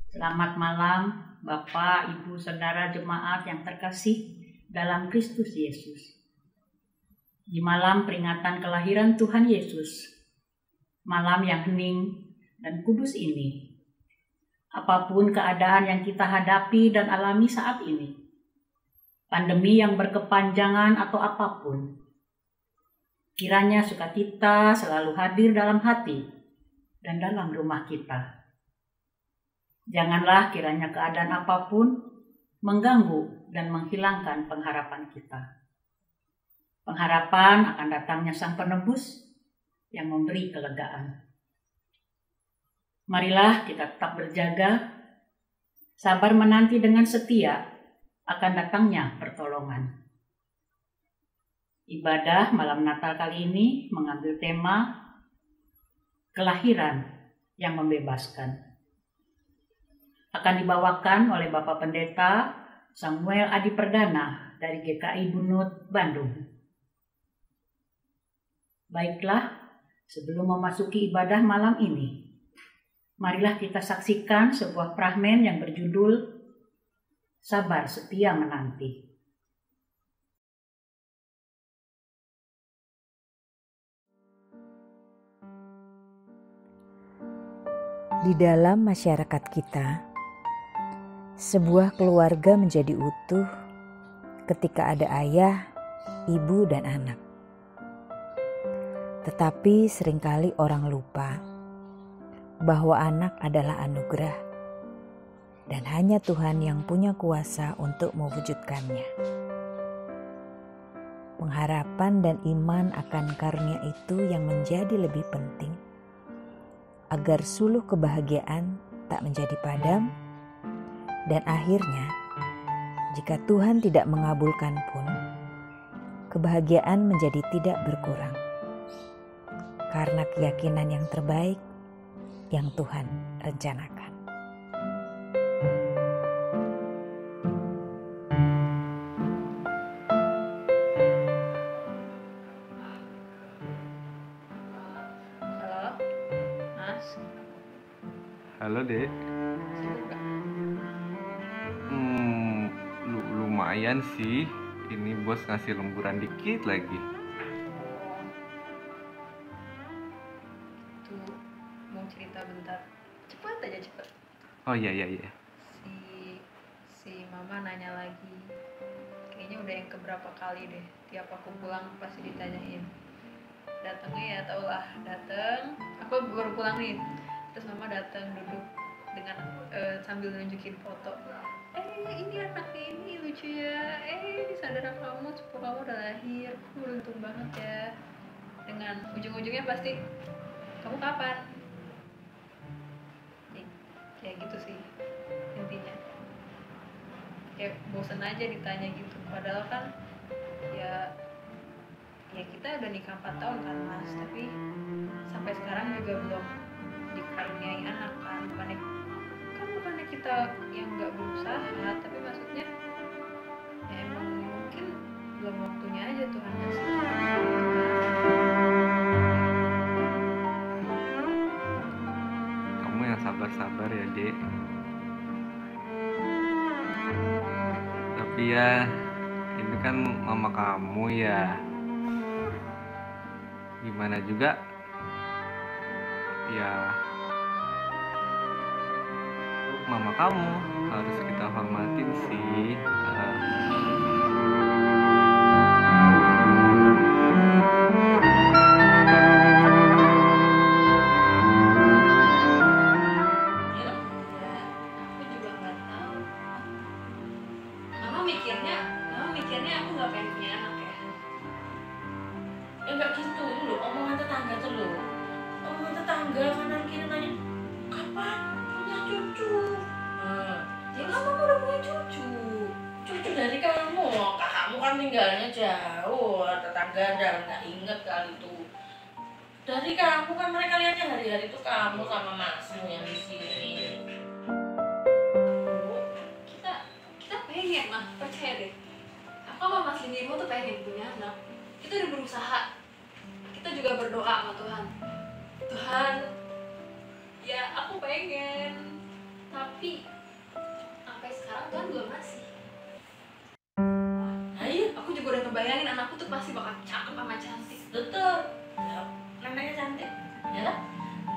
Selamat malam, Bapak, Ibu, Saudara jemaat yang terkasih dalam Kristus Yesus. Di malam peringatan kelahiran Tuhan Yesus, malam yang hening dan kudus ini, apapun keadaan yang kita hadapi dan alami saat ini, pandemi yang berkepanjangan atau apapun, kiranya sukacita selalu hadir dalam hati dan dalam rumah kita. Janganlah kiranya keadaan apapun mengganggu dan menghilangkan pengharapan kita. Pengharapan akan datangnya Sang Penebus yang memberi kelegaan. Marilah kita tetap berjaga, sabar menanti dengan setia akan datangnya pertolongan. Ibadah malam Natal kali ini mengambil tema kelahiran yang membebaskan. Akan dibawakan oleh Bapak Pendeta Samuel Adi Perdana dari GKI Bunut, Bandung. Baiklah, sebelum memasuki ibadah malam ini, marilah kita saksikan sebuah fragmen yang berjudul Sabar Setia Menanti. Di dalam masyarakat kita, sebuah keluarga menjadi utuh ketika ada ayah, ibu, dan anak. Tetapi seringkali orang lupa bahwa anak adalah anugerah dan hanya Tuhan yang punya kuasa untuk mewujudkannya. Pengharapan dan iman akan karunia itu yang menjadi lebih penting agar suluh kebahagiaan tak menjadi padam. Dan akhirnya, jika Tuhan tidak mengabulkan pun, kebahagiaan menjadi tidak berkurang. Karena keyakinan yang terbaik yang Tuhan rencanakan. Halo, Mas. Halo, Dek. Sibuk gak? Lumayan sih. Ini bos ngasih lemburan dikit lagi. Tuh, mau cerita bentar. Cepat aja, cepat. Oh iya. Si Mama nanya lagi. Kayaknya udah yang keberapa kali deh. Tiap aku pulang pasti ditanyain. Datangnya ya tau lah, datang. Aku baru pulang nih. Terus Mama datang duduk dengan sambil nunjukin foto. Ini anaknya ini lucu ya. Di saudara kamu, sepupu kamu udah lahir. Aku beruntung banget ya. Dengan ujung-ujungnya pasti, kamu kapan? Kayak gitu sih intinya. Kayak bosen aja ditanya gitu. Padahal kan ya kita udah nikah 4 tahun kan Mas. Tapi sampai sekarang juga belum dikaruniai anak kan. Bukannya kita yang nggak berusaha, tapi maksudnya ya emang mungkin belum waktunya aja Tuhan ngasih. Kamu yang sabar-sabar ya, Dek. Tapi ya, ini kan mama kamu ya. Gimana juga ya, mama kamu harus kita hormatin sih. Aku juga nggak tahu. Mama mikirnya aku nggak pengen punya anak ya. Enggak gitu dulu, omongan tetangga tuh lo. Omongan tetangga kanan kiri nanya, kapan punya cucu? Ya kamu udah punya cucu. Cucu dari kamu, kakakmu kan tinggalnya jauh, tetangga dan nggak inget kali itu. Dari kamu kan mereka lihatnya hari-hari itu kamu sama masmu yang di sini. Kita pengen mah, percaya deh. Aku sama Mas Lindimo tuh pengen punya anak. Kita udah berusaha. Kita juga berdoa sama Tuhan. Tuhan, ya aku pengen. Tapi Tapi sampai sekarang Tuhan belum ngasih. Ayo, Aku juga udah ngebayangin anakku tuh pasti bakal cakep sama cantik. betul. Ya, namanya cantik, ya.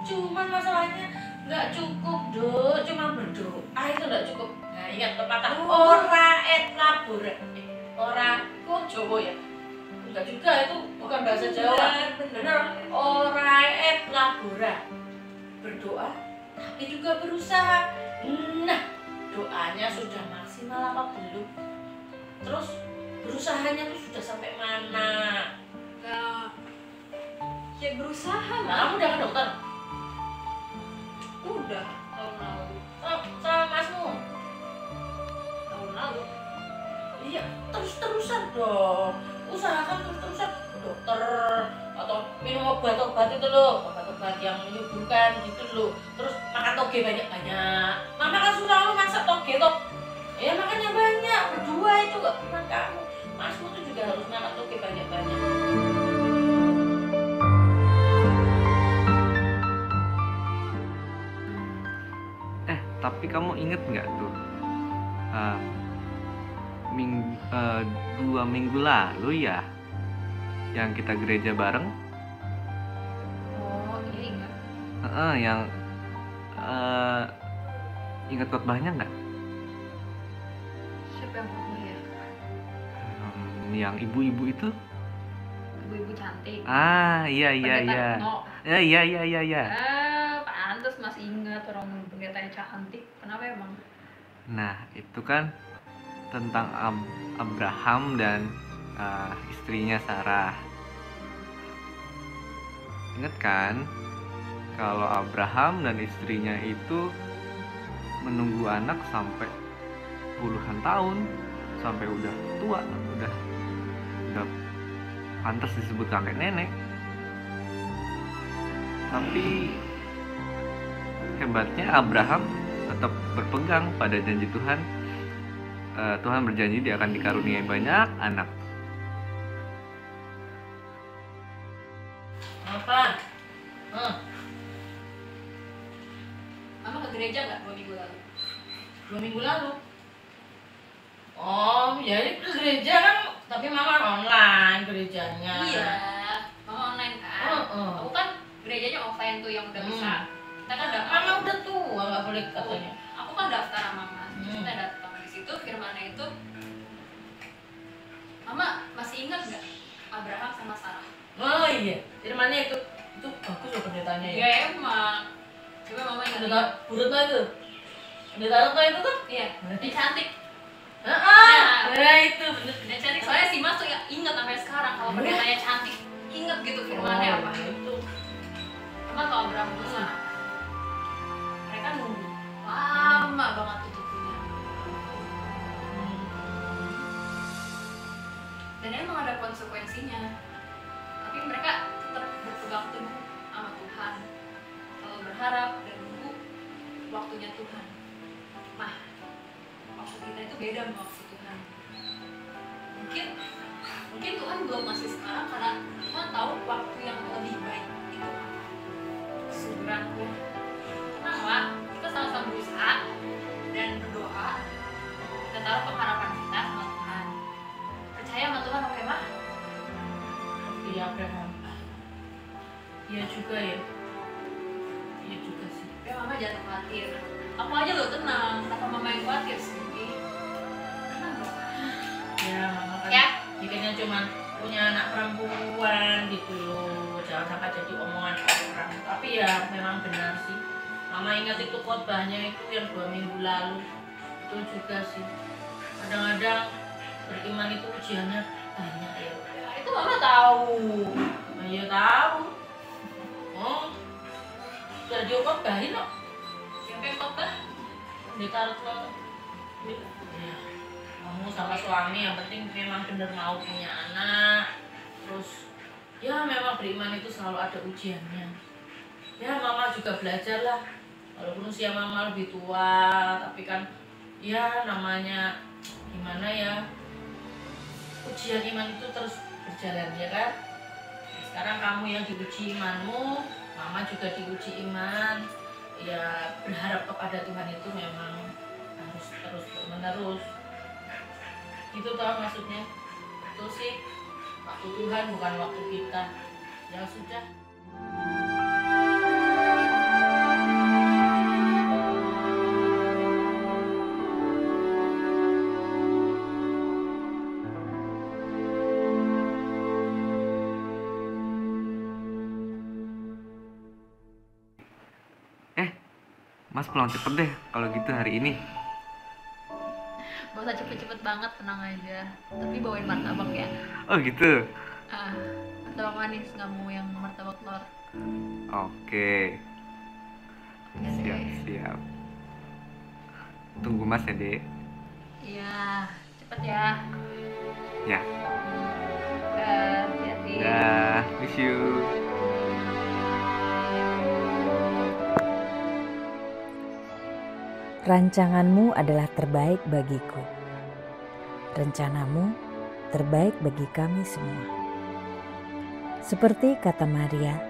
Cuman masalahnya nggak cukup, Dok. Cuma berdoa itu nggak cukup. Nah, ingat pepatah ora et labora. Ora, kok Jawa ya? Enggak juga, itu bukan bahasa Jawa. Bener. Ora et labora. Berdoa, tapi juga berusaha. Nah, doanya sudah maksimal apa belum? Terus berusahanya tuh sudah sampai mana? Nah, ya berusaha Nah, lah. kamu udah ke dokter? Udah tahun lalu. Sama masmu? Tahun lalu. Iya, terus-terusan dong. Usahakan terus-terusan ke dokter atau minum obat-obat itu loh, obat-obat yang menyuburkan gitu loh. Terus makan toge banyak-banyak. Mama kan suruh kamu masak toge toh. Ya makannya banyak, berdua itu gak cuma kamu. Masmu tuh juga harus makan toge banyak-banyak. Tapi kamu inget nggak tuh, um, 2 minggu lalu ya, yang kita gereja bareng, Oh iya ingat. yang inget khotbahnya nggak? Siapa yang mau ya? Yang ibu-ibu itu? Ibu-ibu cantik. Iya. Pendeta Retno. Iya. Pantes masih ingat orang pendetanya cantik. Kenapa emang? Nah, itu kan tentang Abraham dan istrinya Sarah. Ingat kan kalau Abraham dan istrinya itu menunggu anak sampai puluhan tahun, sampai udah tua, udah pantas disebut kakek nenek. Tapi hebatnya Abraham tetap berpegang pada janji Tuhan. Tuhan berjanji dia akan dikaruniai banyak anak. Apa? Mama ke gereja nggak 2 minggu lalu? 2 minggu lalu. Oh, jadi ke gereja kan, tapi mama online gerejanya. Iya, mama online kan. Aku kan gerejanya offline tuh yang udah bisa. Kita kan Mama udah tua, nggak boleh katanya. Aku kan daftar sama mama. Kita datang di situ, firmannya itu. Mama masih ingat nggak Abraham sama Sarah? Oh iya, firmannya itu bagus loh pendetanya ya. Ya emang. Coba mama ingat. Pendeta Burutno itu. Pendeta Retno itu tuh? Iya, dia cantik. Ya itu bener. Dia cantik soalnya si Mas tuh ya ingat sampai sekarang kalau pendetanya cantik. Ingat gitu firmannya apa? Itu. Mama tau Abraham sama Sarah. Mereka nunggu lama banget tutupnya. Dan emang ada konsekuensinya. Tapi mereka tetap berpegang teguh sama Tuhan. Selalu berharap dan nunggu waktunya Tuhan. Nah, waktu kita itu beda sama waktu Tuhan. Mungkin Tuhan belum ngasih sekarang karena Tuhan tahu waktu yang lebih baik itu apa. Sebenarnya, kenapa? Kita sama-sama berusaha dan berdoa. Kita taruh pengharapan kita sama Tuhan. Percaya sama Tuhan, oke mah? Iya Abraham. Iya juga ya. Iya juga sih. Ya mama jangan khawatir. Aku aja lo tenang. Kenapa mama yang khawatir sih? Tenang dong. Ya mama kan. Ya. Mikirnya cuma punya anak perempuan gitu loh. Jangan sampai jadi omongan orang. Tapi ya memang benar sih. Mama ingat itu khotbahnya itu yang 2 minggu lalu. Itu juga sih. Kadang-kadang beriman itu ujiannya banyak ya. Ya, itu mama tahu. Nah, iya tahu. Oh, sudah dikhotbahin kok. Siapa yang khotbah? Pendeta Retno. Ya, kamu sama suami yang penting memang benar mau punya anak. Terus ya memang beriman itu selalu ada ujiannya. Ya mama juga belajar lah. Walaupun usia mama lebih tua, tapi kan ya namanya gimana ya, ujian iman itu terus berjalan ya kan. Sekarang kamu yang diuji imanmu, mama juga diuji iman. ya berharap kepada Tuhan itu memang harus terus menerus. Itu tau maksudnya. Itu sih waktu Tuhan bukan waktu kita. Ya sudah. Mas pulang cepet deh kalau gitu hari ini. Gak usah cepet-cepet banget, tenang aja. Tapi bawain martabak ya. Oh gitu. Martabak manis, gak mau yang martabak telur. Oke. Ya, Siap. Tunggu Mas ya, Dek. Iya, cepet ya. Ya. Hati-hati. Dah, miss you. Rancanganmu adalah terbaik bagiku. Rencanamu terbaik bagi kami semua. Seperti kata Maria,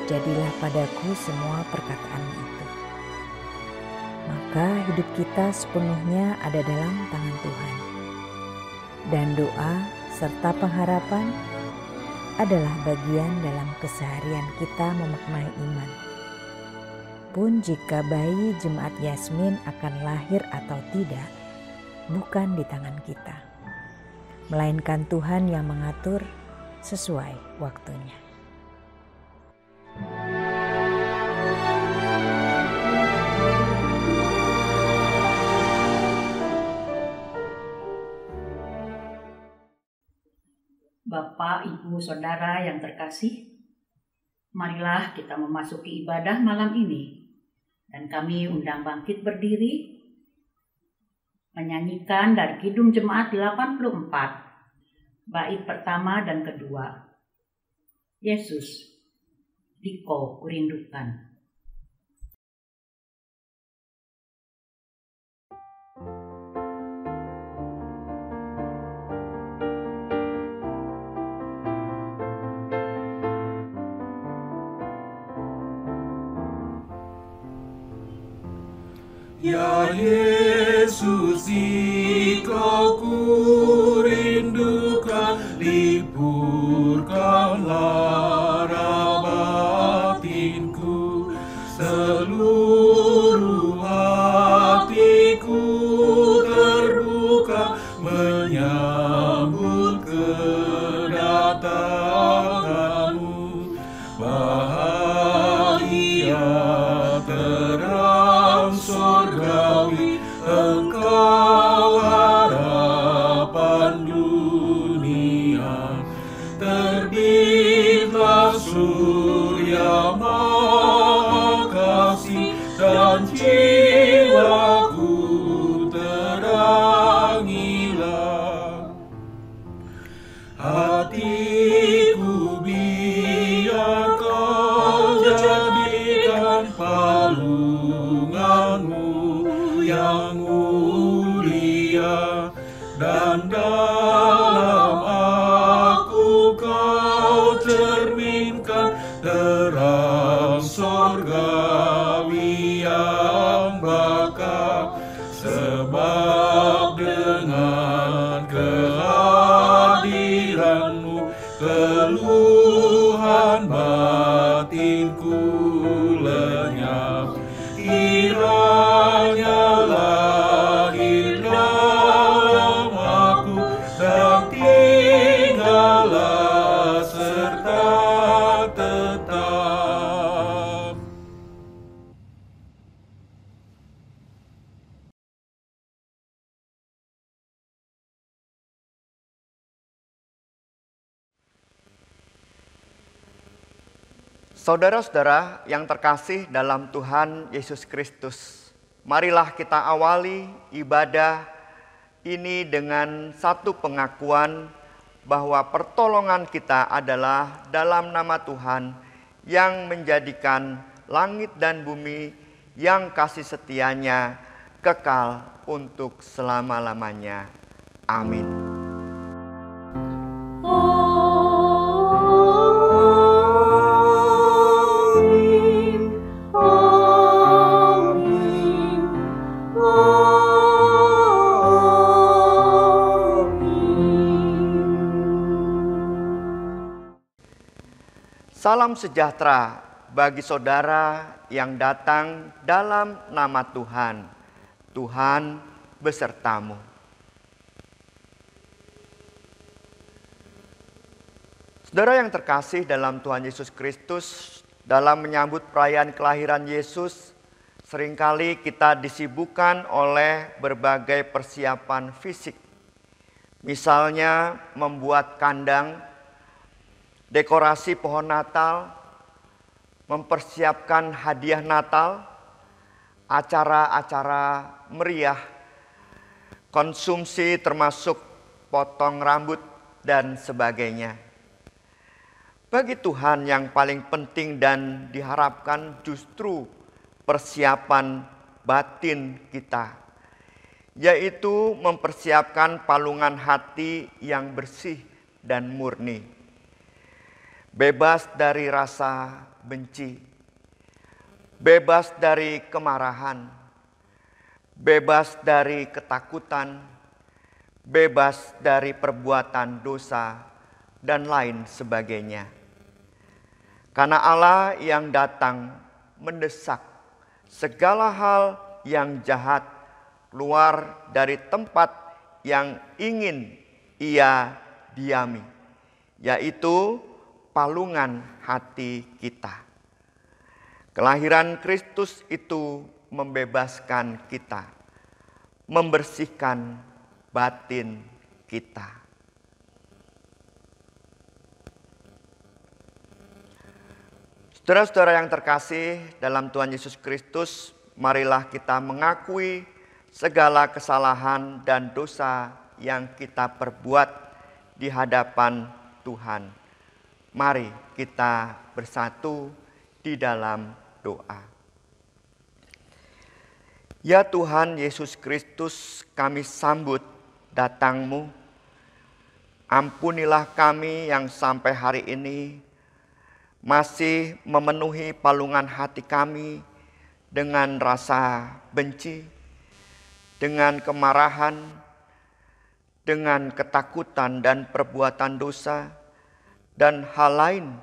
jadilah padaku semua perkataanmu itu. Maka hidup kita sepenuhnya ada dalam tangan Tuhan. Dan doa serta pengharapan adalah bagian dalam keseharian kita memaknai iman. Pun jika bayi jemaat Yasmin akan lahir atau tidak, bukan di tangan kita, melainkan Tuhan yang mengatur sesuai waktunya. Bapak, Ibu, Saudara yang terkasih, marilah kita memasuki ibadah malam ini. Dan kami undang bangkit berdiri, menyanyikan dari Kidung Jemaat 84, bait pertama dan kedua. Yesus, Dikau kurindukan. Ya Yesus, Dikau kurindukan, liburkanlah batinku, seluruh hatiku terbuka menyambut kedatanganmu. Bahagia terang surgawi, Engkau harapan dunia. Terbitlah surya Maha Kasih dan jiwaku terangilah. Hatiku biar Kau jadikan palunganmu yang mulia, dan dalam aku Kau cerminkan terang surgawi yang bakal. Sebab dengan kehadiranmu keluhan batinku lenyap. Kiranya lahir dalam aku dan tinggallah serta tetap. Saudara-saudara yang terkasih dalam Tuhan Yesus Kristus, marilah kita awali ibadah ini dengan satu pengakuan bahwa pertolongan kita adalah dalam nama Tuhan yang menjadikan langit dan bumi yang kasih setianya kekal untuk selama-lamanya. Amin. Amin. Salam sejahtera bagi saudara yang datang dalam nama Tuhan. Tuhan besertamu. Saudara yang terkasih dalam Tuhan Yesus Kristus, dalam menyambut perayaan kelahiran Yesus, seringkali kita disibukkan oleh berbagai persiapan fisik. Misalnya membuat kandang, dekorasi pohon Natal, mempersiapkan hadiah Natal, acara-acara meriah, konsumsi termasuk potong rambut dan sebagainya. Bagi Tuhan yang paling penting dan diharapkan justru persiapan batin kita, yaitu mempersiapkan palungan hati yang bersih dan murni, bebas dari rasa benci, bebas dari kemarahan, bebas dari ketakutan, bebas dari perbuatan dosa, dan lain sebagainya. Karena Allah yang datang mendesak segala hal yang jahat keluar dari tempat yang ingin Ia diami, yaitu palungan hati kita. Kelahiran Kristus itu membebaskan kita, membersihkan batin kita. Saudara-saudara yang terkasih dalam Tuhan Yesus Kristus, marilah kita mengakui segala kesalahan dan dosa yang kita perbuat di hadapan Tuhan. Mari kita bersatu di dalam doa. Ya Tuhan Yesus Kristus, kami sambut datang-Mu. Ampunilah kami yang sampai hari ini masih memenuhi palungan hati kami dengan rasa benci, dengan kemarahan, dengan ketakutan dan perbuatan dosa, dan hal lain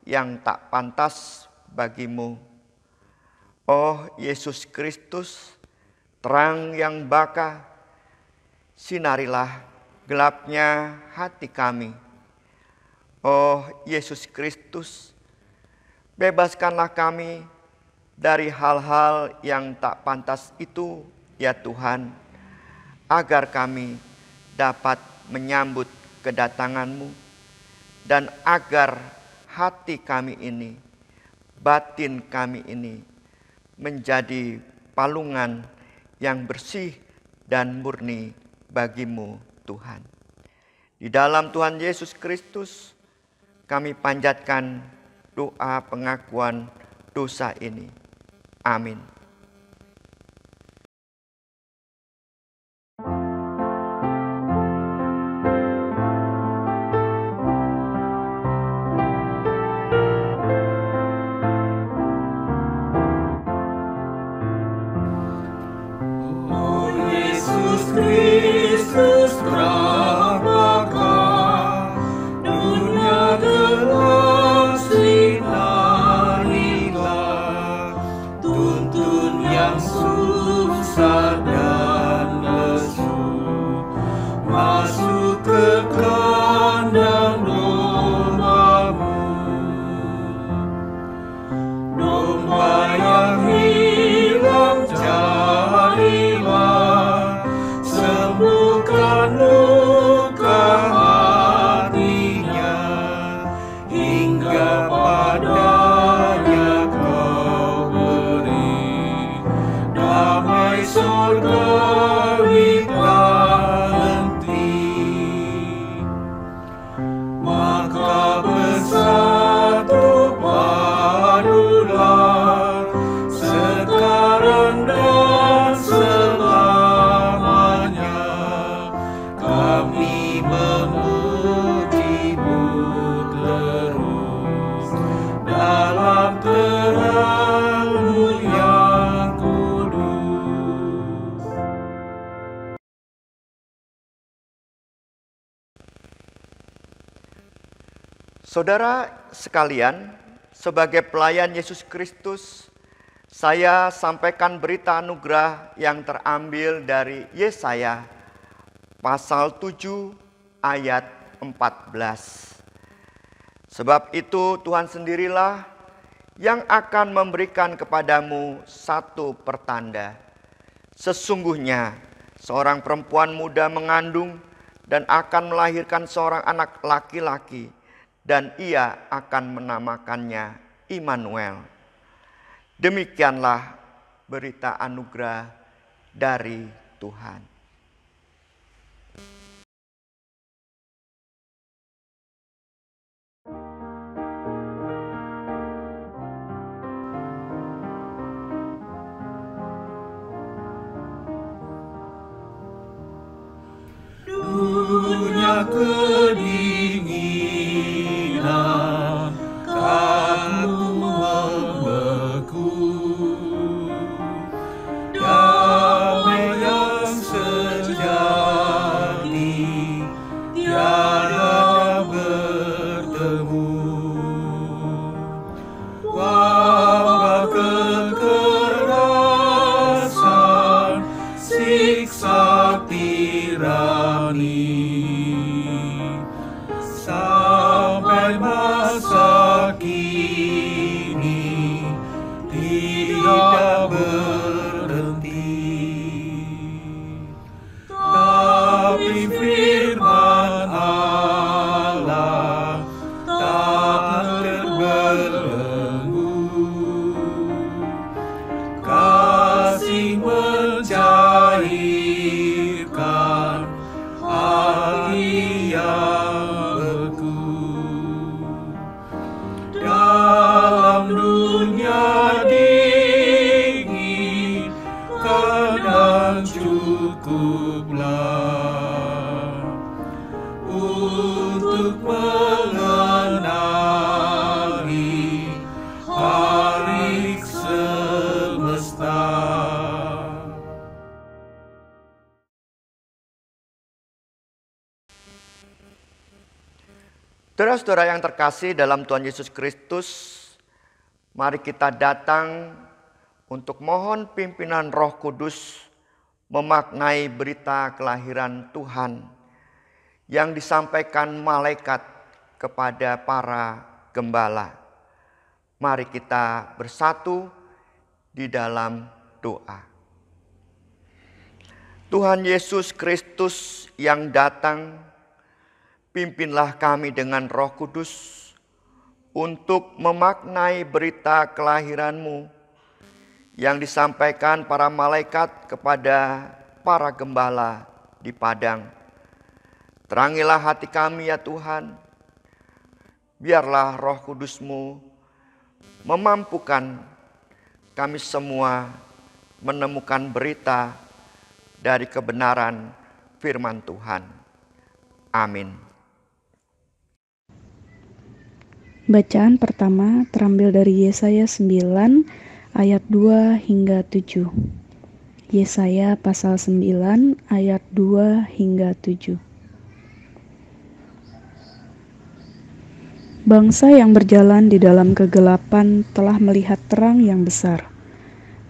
yang tak pantas bagi-Mu. Oh Yesus Kristus, terang yang baka, sinarilah gelapnya hati kami. Oh Yesus Kristus, bebaskanlah kami dari hal-hal yang tak pantas itu, ya Tuhan, agar kami dapat menyambut kedatangan-Mu dan agar hati kami ini, batin kami ini menjadi palungan yang bersih dan murni bagi-Mu, Tuhan. Di dalam Tuhan Yesus Kristus kami panjatkan doa pengakuan dosa ini. Amin. Kristus terang baka, dunia gelap sinarilah, tuntun yang susah dan lesu, masuk ke kandang domba-Mu. Domba yang hilang carilah, sembuhkan luka hatinya, hingga padanya Kau beri damai surgawi tak henti. Maka bersatu padulah sekarang dan selamanya, kami memuji-Mu terus dalam terang-Mu yang kudus. Saudara sekalian, sebagai pelayan Yesus Kristus, saya sampaikan berita anugerah yang terambil dari Yesaya pasal 7 ayat 14. Sebab itu Tuhan sendirilah yang akan memberikan kepadamu satu pertanda. Sesungguhnya seorang perempuan muda mengandung dan akan melahirkan seorang anak laki-laki, dan ia akan menamakannya Immanuel. Demikianlah berita anugerah dari Tuhan. Dunia kedinginan, kamu membeku. Damai yang sejati tiada bertemu. Wabah kekerasan, siksa tirani, sampai masa kini tidak berhenti. Tapi firman Allah tak terbelenggu, kasih mencairkan hati yang beku. Dalam dunia dingin, kadang cukuplah untuk mengenali Khalik semesta. Saudara-saudara yang terkasih dalam Tuhan Yesus Kristus, mari kita datang untuk mohon pimpinan Roh Kudus memaknai berita kelahiran Tuhan yang disampaikan malaikat kepada para gembala. Mari kita bersatu di dalam doa. Tuhan Yesus Kristus yang datang, pimpinlah kami dengan Roh Kudus untuk memaknai berita kelahiran-Mu yang disampaikan para malaikat kepada para gembala di padang. Terangilah hati kami ya Tuhan, biarlah Roh Kudus-Mu memampukan kami semua menemukan berita dari kebenaran firman Tuhan. Amin. Bacaan pertama terambil dari Yesaya 9 ayat 2 hingga 7. Yesaya pasal 9 ayat 2 hingga 7. Bangsa yang berjalan di dalam kegelapan telah melihat terang yang besar.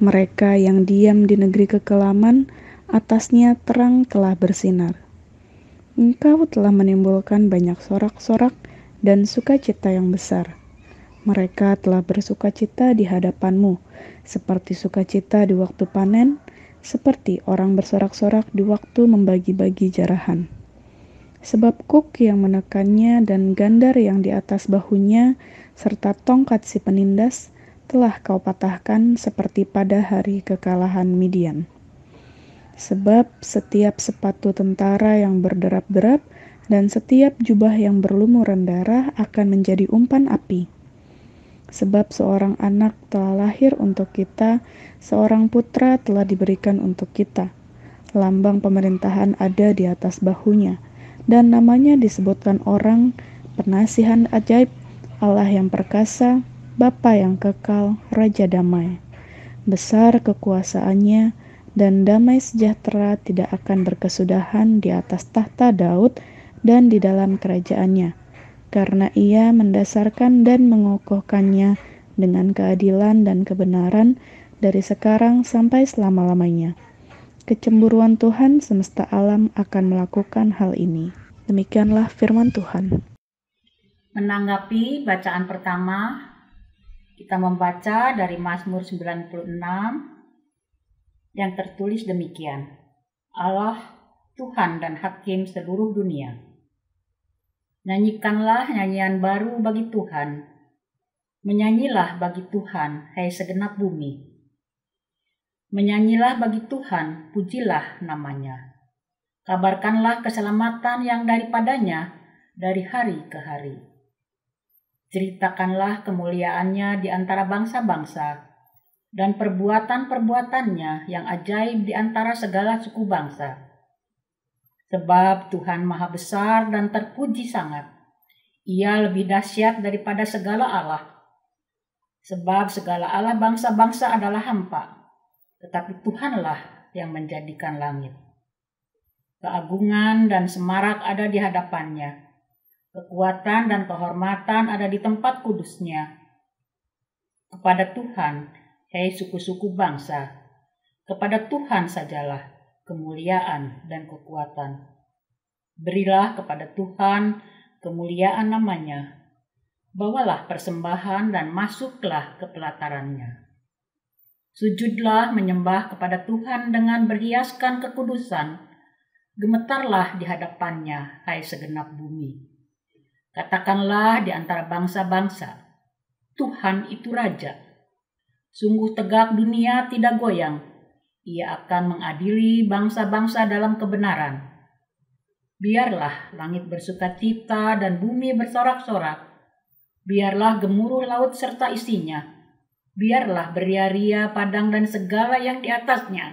Mereka yang diam di negeri kekelaman, atasnya terang telah bersinar. Engkau telah menimbulkan banyak sorak-sorak dan sukacita yang besar. Mereka telah bersukacita di hadapan-Mu, seperti sukacita di waktu panen, seperti orang bersorak-sorak di waktu membagi-bagi jarahan. Sebab kuk yang menekannya dan gandar yang di atas bahunya, serta tongkat si penindas, telah Kau patahkan seperti pada hari kekalahan Midian. Sebab setiap sepatu tentara yang berderap-derap dan setiap jubah yang berlumuran darah akan menjadi umpan api. Sebab seorang anak telah lahir untuk kita, seorang putra telah diberikan untuk kita. Lambang pemerintahan ada di atas bahunya, dan namanya disebutkan orang, Penasihan Ajaib, Allah yang perkasa, Bapa yang kekal, Raja damai. Besar kekuasaannya, dan damai sejahtera tidak akan berkesudahan di atas tahta Daud dan di dalam kerajaannya, karena Ia mendasarkan dan mengokohkannya dengan keadilan dan kebenaran dari sekarang sampai selama-lamanya. Kecemburuan Tuhan semesta alam akan melakukan hal ini. Demikianlah firman Tuhan. Menanggapi bacaan pertama, kita membaca dari Mazmur 96 yang tertulis demikian. Allah, Tuhan dan Hakim seluruh dunia. Nyanyikanlah nyanyian baru bagi Tuhan. Menyanyilah bagi Tuhan, hai segenap bumi. Menyanyilah bagi Tuhan, pujilah namanya. Kabarkanlah keselamatan yang daripadanya dari hari ke hari. Ceritakanlah kemuliaannya di antara bangsa-bangsa dan perbuatan-perbuatannya yang ajaib di antara segala suku bangsa. Sebab Tuhan maha besar dan terpuji sangat. Ia lebih dahsyat daripada segala Allah. Sebab segala Allah bangsa-bangsa adalah hampa, tetapi Tuhanlah yang menjadikan langit. Keagungan dan semarak ada di hadapannya. Kekuatan dan kehormatan ada di tempat kudusnya. Kepada Tuhan, hei suku-suku bangsa, kepada Tuhan sajalah kemuliaan dan kekuatan. Berilah kepada Tuhan kemuliaan namanya. Bawalah persembahan dan masuklah ke pelatarannya. Sujudlah menyembah kepada Tuhan dengan berhiaskan kekudusan. Gemetarlah di hadapannya, hai segenap bumi. Katakanlah di antara bangsa-bangsa, Tuhan itu Raja. Sungguh tegak dunia tidak goyang. Ia akan mengadili bangsa-bangsa dalam kebenaran. Biarlah langit bersukacita dan bumi bersorak-sorak. Biarlah gemuruh laut serta isinya. Biarlah beria-ria padang dan segala yang di atasnya.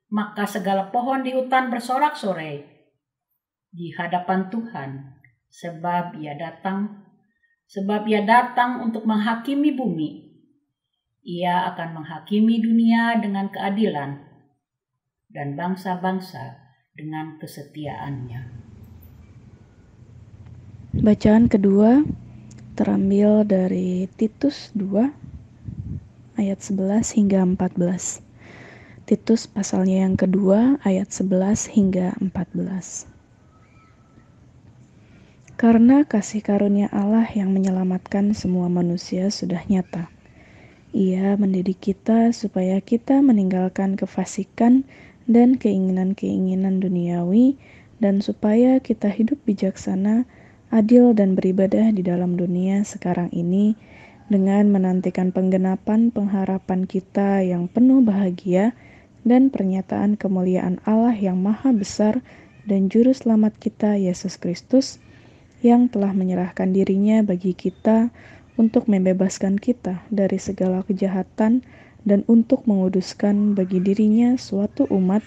Maka segala pohon di hutan bersorak-sorai di hadapan Tuhan, sebab Ia datang untuk menghakimi bumi. Ia akan menghakimi dunia dengan keadilan dan bangsa-bangsa dengan kesetiaannya. Bacaan kedua terambil dari Titus 2 ayat 11 hingga 14. Titus pasalnya yang kedua ayat 11 hingga 14. Karena kasih karunia Allah yang menyelamatkan semua manusia sudah nyata. Ia mendidik kita supaya kita meninggalkan kefasikan dan keinginan-keinginan duniawi, dan supaya kita hidup bijaksana, adil dan beribadah di dalam dunia sekarang ini dengan menantikan penggenapan pengharapan kita yang penuh bahagia dan pernyataan kemuliaan Allah yang maha besar dan juru selamat kita Yesus Kristus yang telah menyerahkan dirinya bagi kita untuk membebaskan kita dari segala kejahatan dan untuk menguduskan bagi dirinya suatu umat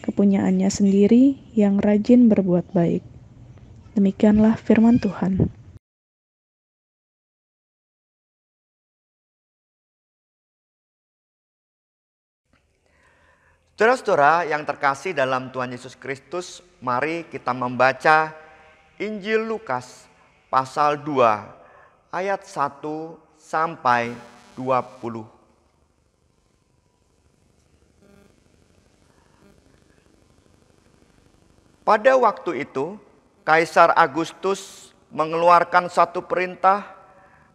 kepunyaannya sendiri yang rajin berbuat baik. Demikianlah firman Tuhan. Saudara-saudara yang terkasih dalam Tuhan Yesus Kristus, mari kita membaca Injil Lukas pasal 2 ayat 1 sampai 20. Pada waktu itu, Kaisar Agustus mengeluarkan satu perintah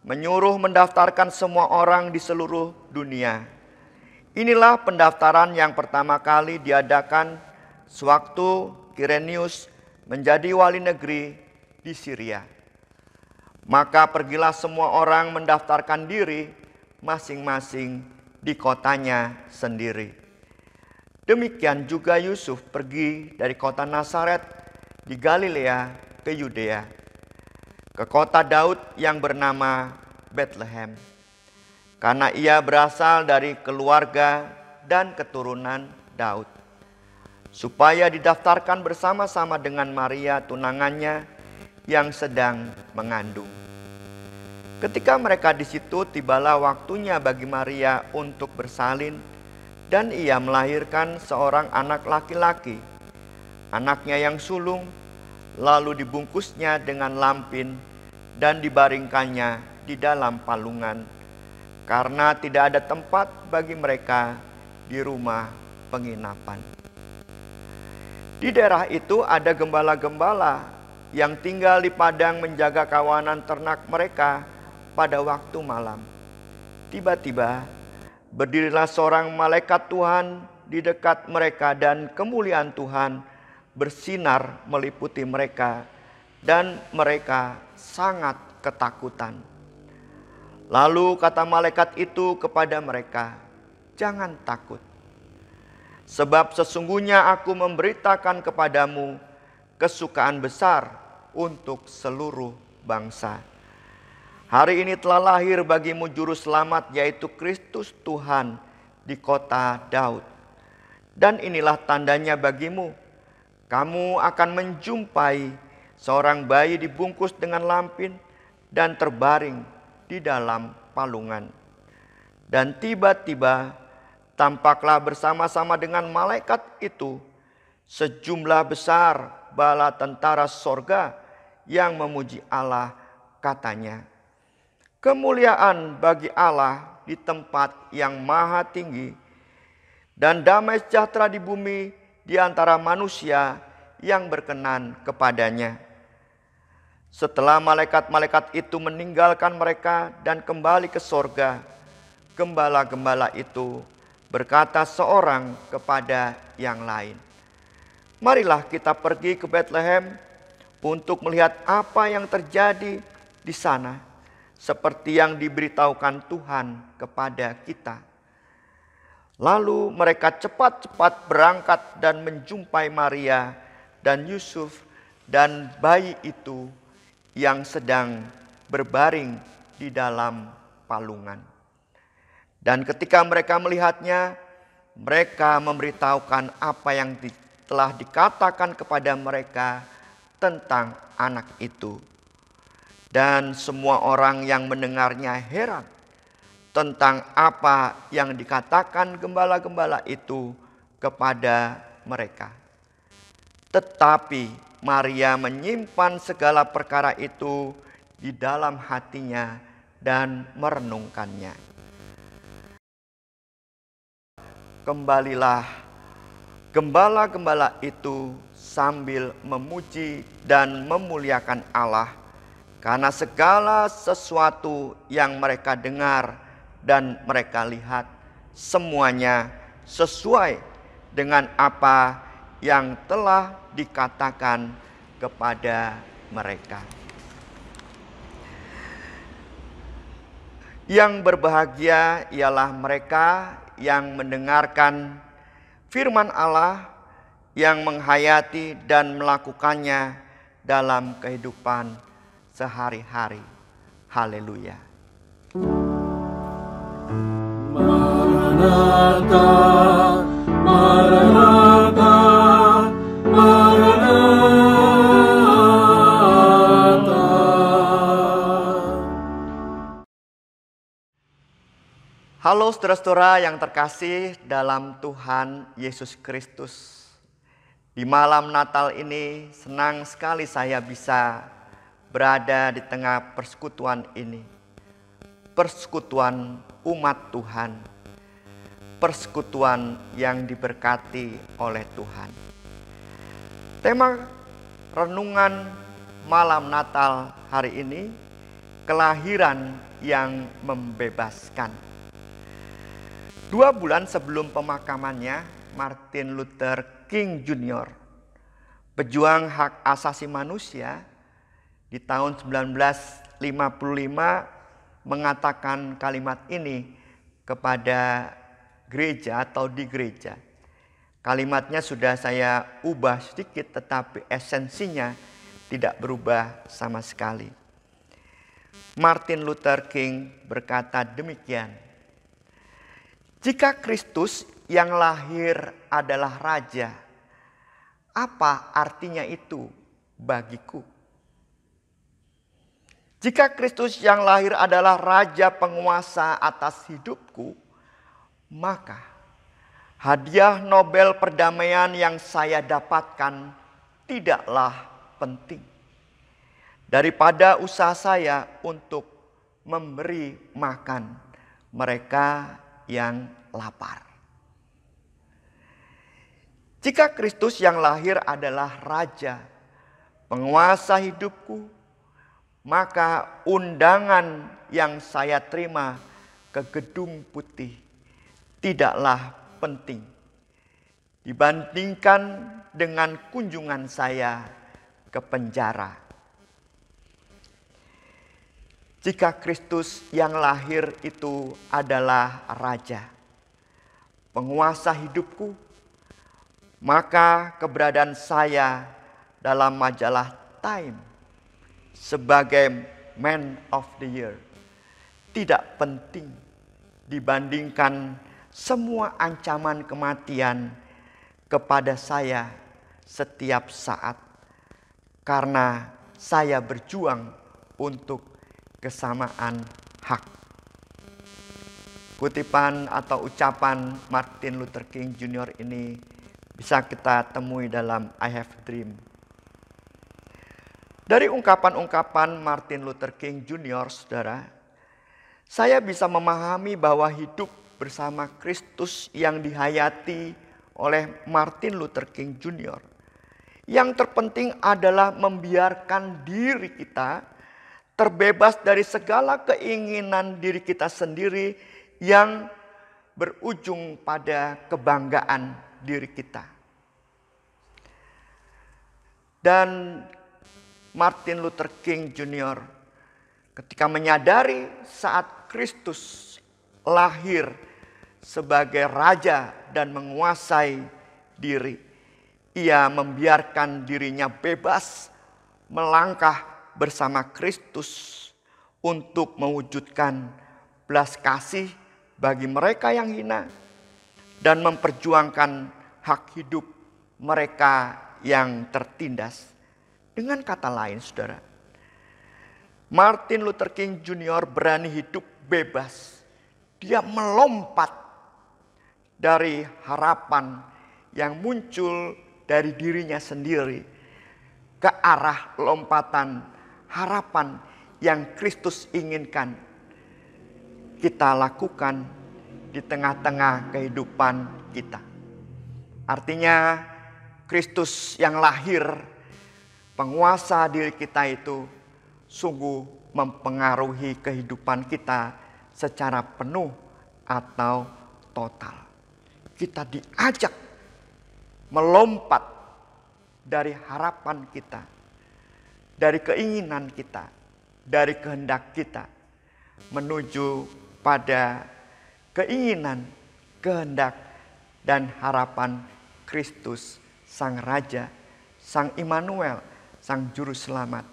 menyuruh mendaftarkan semua orang di seluruh dunia. Inilah pendaftaran yang pertama kali diadakan sewaktu Kirenius menjadi wali negeri di Syria. Maka pergilah semua orang mendaftarkan diri masing-masing di kotanya sendiri. Demikian juga Yusuf pergi dari kota Nazaret di Galilea ke Yudea, ke kota Daud yang bernama Bethlehem, karena ia berasal dari keluarga dan keturunan Daud, supaya didaftarkan bersama-sama dengan Maria tunangannya yang sedang mengandung. Ketika mereka di situ, tibalah waktunya bagi Maria untuk bersalin, dan ia melahirkan seorang anak laki-laki, anaknya yang sulung, lalu dibungkusnya dengan lampin dan dibaringkannya di dalam palungan, karena tidak ada tempat bagi mereka di rumah penginapan. Di daerah itu ada gembala-gembala yang tinggal di padang menjaga kawanan ternak mereka pada waktu malam. Tiba-tiba berdirilah seorang malaikat Tuhan di dekat mereka, dan kemuliaan Tuhan bersinar meliputi mereka, dan mereka sangat ketakutan. Lalu kata malaikat itu kepada mereka, "Jangan takut. Sebab sesungguhnya aku memberitakan kepadamu kesukaan besar untuk seluruh bangsa. Hari ini telah lahir bagimu juru selamat, yaitu Kristus Tuhan di kota Daud. Dan inilah tandanya bagimu. Kamu akan menjumpai seorang bayi dibungkus dengan lampin dan terbaring di dalam palungan." Dan tiba-tiba tampaklah bersama-sama dengan malaikat itu sejumlah besar bala tentara sorga yang memuji Allah, katanya, "Kemuliaan bagi Allah di tempat yang maha tinggi, dan damai sejahtera di bumi di antara manusia yang berkenan kepadanya." Setelah malaikat-malaikat itu meninggalkan mereka dan kembali ke sorga, gembala-gembala itu berkata seorang kepada yang lain, "Marilah kita pergi ke Betlehem untuk melihat apa yang terjadi di sana, seperti yang diberitahukan Tuhan kepada kita." Lalu mereka cepat-cepat berangkat dan menjumpai Maria dan Yusuf dan bayi itu yang sedang berbaring di dalam palungan. Dan ketika mereka melihatnya, mereka memberitahukan apa yang telah dikatakan kepada mereka tentang anak itu. Dan semua orang yang mendengarnya heran tentang apa yang dikatakan gembala-gembala itu kepada mereka. Tetapi Maria menyimpan segala perkara itu di dalam hatinya dan merenungkannya. Kembalilah gembala-gembala itu sambil memuji dan memuliakan Allah karena segala sesuatu yang mereka dengar dan mereka lihat, semuanya sesuai dengan apa yang telah dikatakan kepada mereka. Yang berbahagia ialah mereka yang mendengarkan firman Allah, yang menghayati dan melakukannya dalam kehidupan sehari-hari. Haleluya. Maranatha, Maranatha, Maranatha. Halo saudara-saudara yang terkasih dalam Tuhan Yesus Kristus. Di malam Natal ini senang sekali saya bisa berada di tengah persekutuan ini. Persekutuan umat Tuhan. Persekutuan yang diberkati oleh Tuhan. Tema renungan malam Natal hari ini, kelahiran yang membebaskan. 2 bulan sebelum pemakamannya, Martin Luther King Jr., pejuang hak asasi manusia, di tahun 1955 mengatakan kalimat ini kepada gereja atau di gereja. Kalimatnya sudah saya ubah sedikit, tetapi esensinya tidak berubah sama sekali. Martin Luther King berkata demikian, "Jika Kristus yang lahir adalah raja, apa artinya itu bagiku? Jika Kristus yang lahir adalah raja penguasa atas hidupku, maka hadiah Nobel perdamaian yang saya dapatkan tidaklah penting. daripada usaha saya untuk memberi makan mereka yang lapar. Jika Kristus yang lahir adalah Raja, penguasa hidupku, maka undangan yang saya terima ke Gedung Putih tidaklah penting dibandingkan dengan kunjungan saya ke penjara. Jika Kristus yang lahir itu adalah Raja, penguasa hidupku, maka keberadaan saya dalam majalah Time sebagai Man of the Year tidak penting dibandingkan semua ancaman kematian kepada saya setiap saat, karena saya berjuang untuk kesamaan hak. Kutipan atau ucapan Martin Luther King Jr. ini bisa kita temui dalam I Have a Dream. Dari ungkapan-ungkapan Martin Luther King Jr., saudara, saya bisa memahami bahwa hidup bersama Kristus yang dihayati oleh Martin Luther King Jr. yang terpenting adalah membiarkan diri kita terbebas dari segala keinginan diri kita sendiri yang berujung pada kebanggaan diri kita. Dan Martin Luther King Jr. ketika menyadari saat Kristus lahir sebagai raja dan menguasai diri, ia membiarkan dirinya bebas melangkah bersama Kristus untuk mewujudkan belas kasih bagi mereka yang hina dan memperjuangkan hak hidup mereka yang tertindas. Dengan kata lain, saudara, Martin Luther King Jr. berani hidup bebas. Dia melompat dari harapan yang muncul dari dirinya sendiri ke arah lompatan harapan yang Kristus inginkan kita lakukan di tengah-tengah kehidupan kita. Artinya Kristus yang lahir, penguasa diri kita itu sungguh mempengaruhi kehidupan kita secara penuh atau total. Kita diajak melompat dari harapan kita, dari keinginan kita, dari kehendak kita, menuju pada keinginan, kehendak, dan harapan Kristus, Sang Raja, Sang Immanuel, Sang Juru Selamat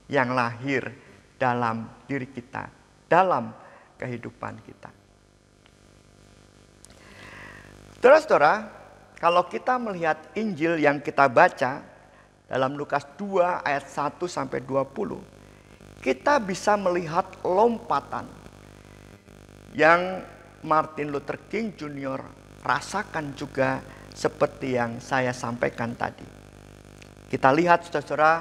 yang lahir dalam diri kita, dalam kehidupan kita. Saudara-saudara, kalau kita melihat Injil yang kita baca dalam Lukas 2 ayat 1 sampai 20, kita bisa melihat lompatan yang Martin Luther King Jr. rasakan juga seperti yang saya sampaikan tadi. Kita lihat saudara-saudara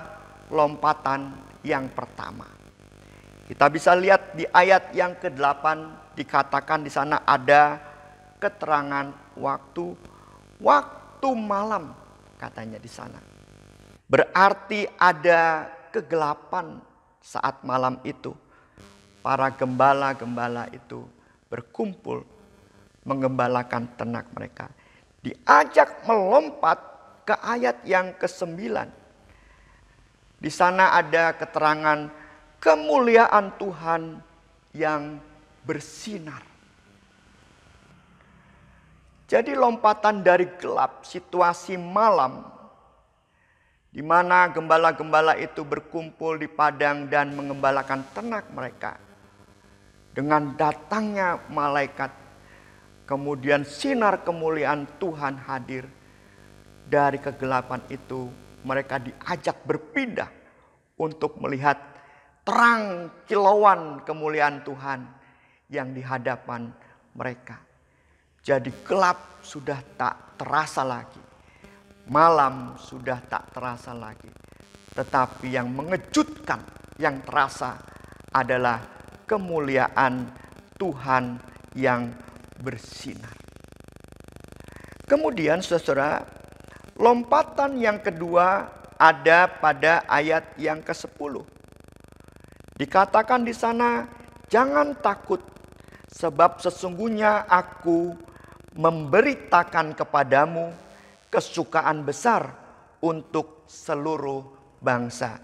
lompatan yang pertama. Kita bisa lihat di ayat yang ke-8 dikatakan di sana ada keterangan waktu malam katanya di sana. Berarti ada kegelapan saat malam itu. Para gembala-gembala itu berkumpul menggembalakan ternak mereka. Diajak melompat ke ayat yang ke-9. Di sana ada keterangan kemuliaan Tuhan yang bersinar. Jadi lompatan dari gelap, situasi malam, di mana gembala-gembala itu berkumpul di padang dan mengembalakan ternak mereka. Dengan datangnya malaikat, kemudian sinar kemuliaan Tuhan hadir. Dari kegelapan itu mereka diajak berpindah untuk melihat terang kilauan kemuliaan Tuhan yang di hadapan mereka. Jadi gelap sudah tak terasa lagi. Malam sudah tak terasa lagi. Tetapi yang mengejutkan yang terasa adalah kemuliaan Tuhan yang bersinar. Kemudian saudara, lompatan yang kedua ada pada ayat yang ke-10. Dikatakan di sana, jangan takut, sebab sesungguhnya aku memberitakan kepadamu kesukaan besar untuk seluruh bangsa.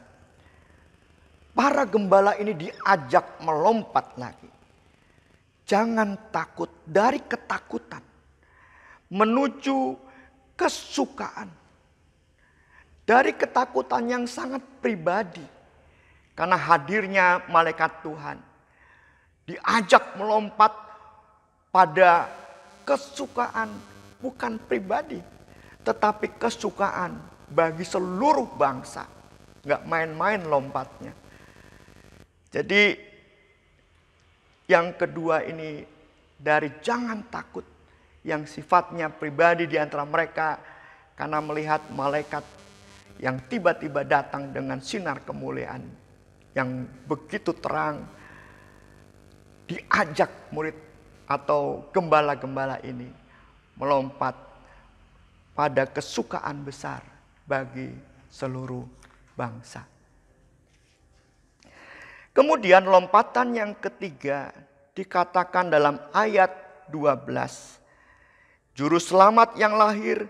Para gembala ini diajak melompat lagi. Jangan takut, dari ketakutan menuju kesukaan. Dari ketakutan yang sangat pribadi, karena hadirnya malaikat Tuhan, diajak melompat pada kesukaan bukan pribadi, tetapi kesukaan bagi seluruh bangsa. Nggak main-main lompatnya. Jadi yang kedua ini dari jangan takut, yang sifatnya pribadi di antara mereka karena melihat malaikat yang tiba-tiba datang dengan sinar kemuliaan yang begitu terang. Diajak murid atau gembala-gembala ini melompat pada kesukaan besar bagi seluruh bangsa. Kemudian lompatan yang ketiga dikatakan dalam ayat 12. Juru selamat yang lahir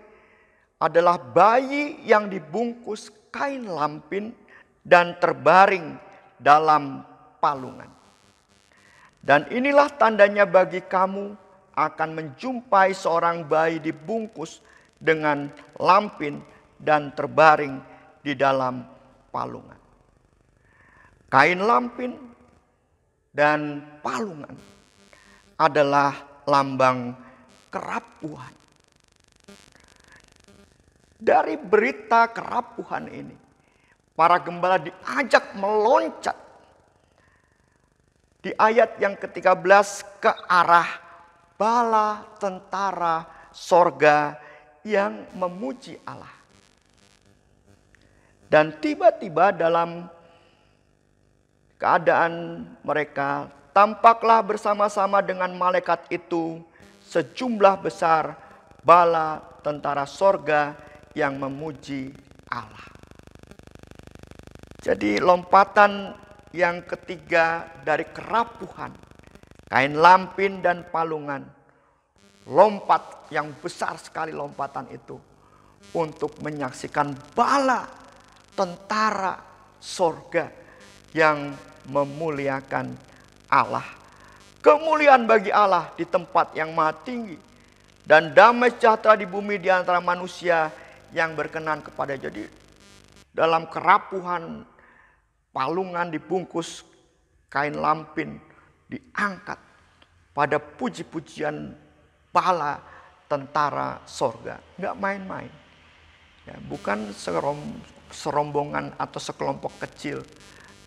adalah bayi yang dibungkus kain lampin dan terbaring dalam palungan. Dan inilah tandanya bagi kamu akan menjumpai seorang bayi dibungkus dengan lampin dan terbaring di dalam palungan. Kain lampin dan palungan adalah lambang kerapuhan. Dari berita kerapuhan ini, para gembala diajak meloncat di ayat yang ke-13 ke arah bala tentara sorga yang memuji Allah. Dan tiba-tiba dalam keadaan mereka, tampaklah bersama-sama dengan malaikat itu sejumlah besar bala tentara sorga yang memuji Allah. Jadi lompatan yang ketiga dari kerapuhan, kain lampin dan palungan. Lompat yang besar sekali lompatan itu untuk menyaksikan bala tentara sorga yang memuliakan Allah. Kemuliaan bagi Allah di tempat yang maha tinggi. Dan damai sejahtera di bumi di antara manusia yang berkenan kepada. Jadi dalam kerapuhan, palungan dibungkus kain lampin diangkat pada puji-pujian bala tentara sorga. Nggak main-main. Ya, bukan serombongan atau sekelompok kecil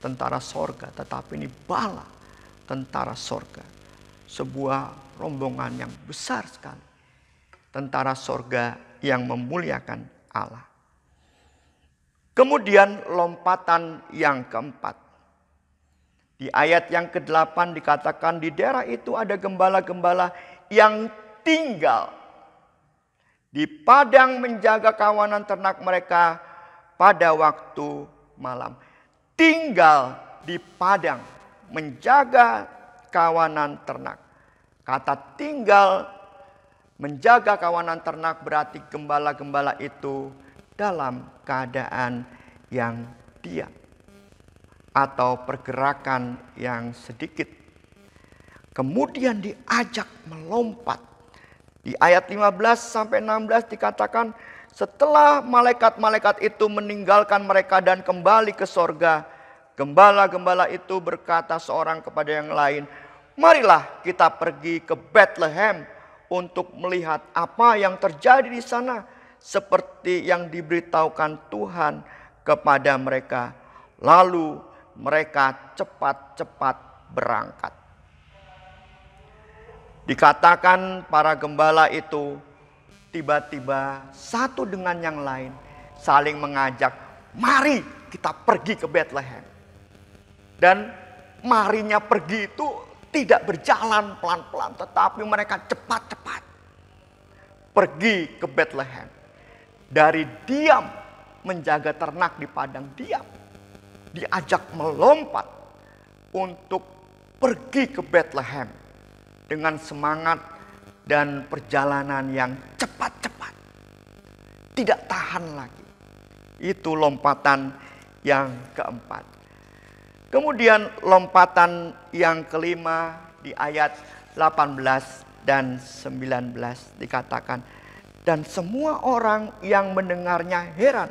tentara sorga. Tetapi ini bala tentara sorga. Sebuah rombongan yang besar sekali. Tentara sorga yang memuliakan Allah. Kemudian lompatan yang keempat. Di ayat yang ke-8 dikatakan di daerah itu ada gembala-gembala yang tinggal di padang menjaga kawanan ternak mereka pada waktu malam. Tinggal di padang menjaga kawanan ternak. Kata tinggal menjaga kawanan ternak berarti gembala-gembala itu dalam keadaan yang diam atau pergerakan yang sedikit. Kemudian diajak melompat. Di ayat 15 sampai 16 dikatakan setelah malaikat-malaikat itu meninggalkan mereka dan kembali ke sorga, gembala-gembala itu berkata seorang kepada yang lain, marilah kita pergi ke Bethlehem untuk melihat apa yang terjadi di sana seperti yang diberitahukan Tuhan kepada mereka. Lalu mereka cepat-cepat berangkat. Dikatakan para gembala itu tiba-tiba satu dengan yang lain saling mengajak, mari kita pergi ke Bethlehem. Dan marinya pergi itu tidak berjalan pelan-pelan, tetapi mereka cepat-cepat pergi ke Bethlehem. Dari diam menjaga ternak di padang diam, diajak melompat untuk pergi ke Bethlehem dengan semangat dan perjalanan yang cepat-cepat, tidak tahan lagi. Itu lompatan yang keempat. Kemudian lompatan yang kelima di ayat 18 dan 19 dikatakan, dan semua orang yang mendengarnya heran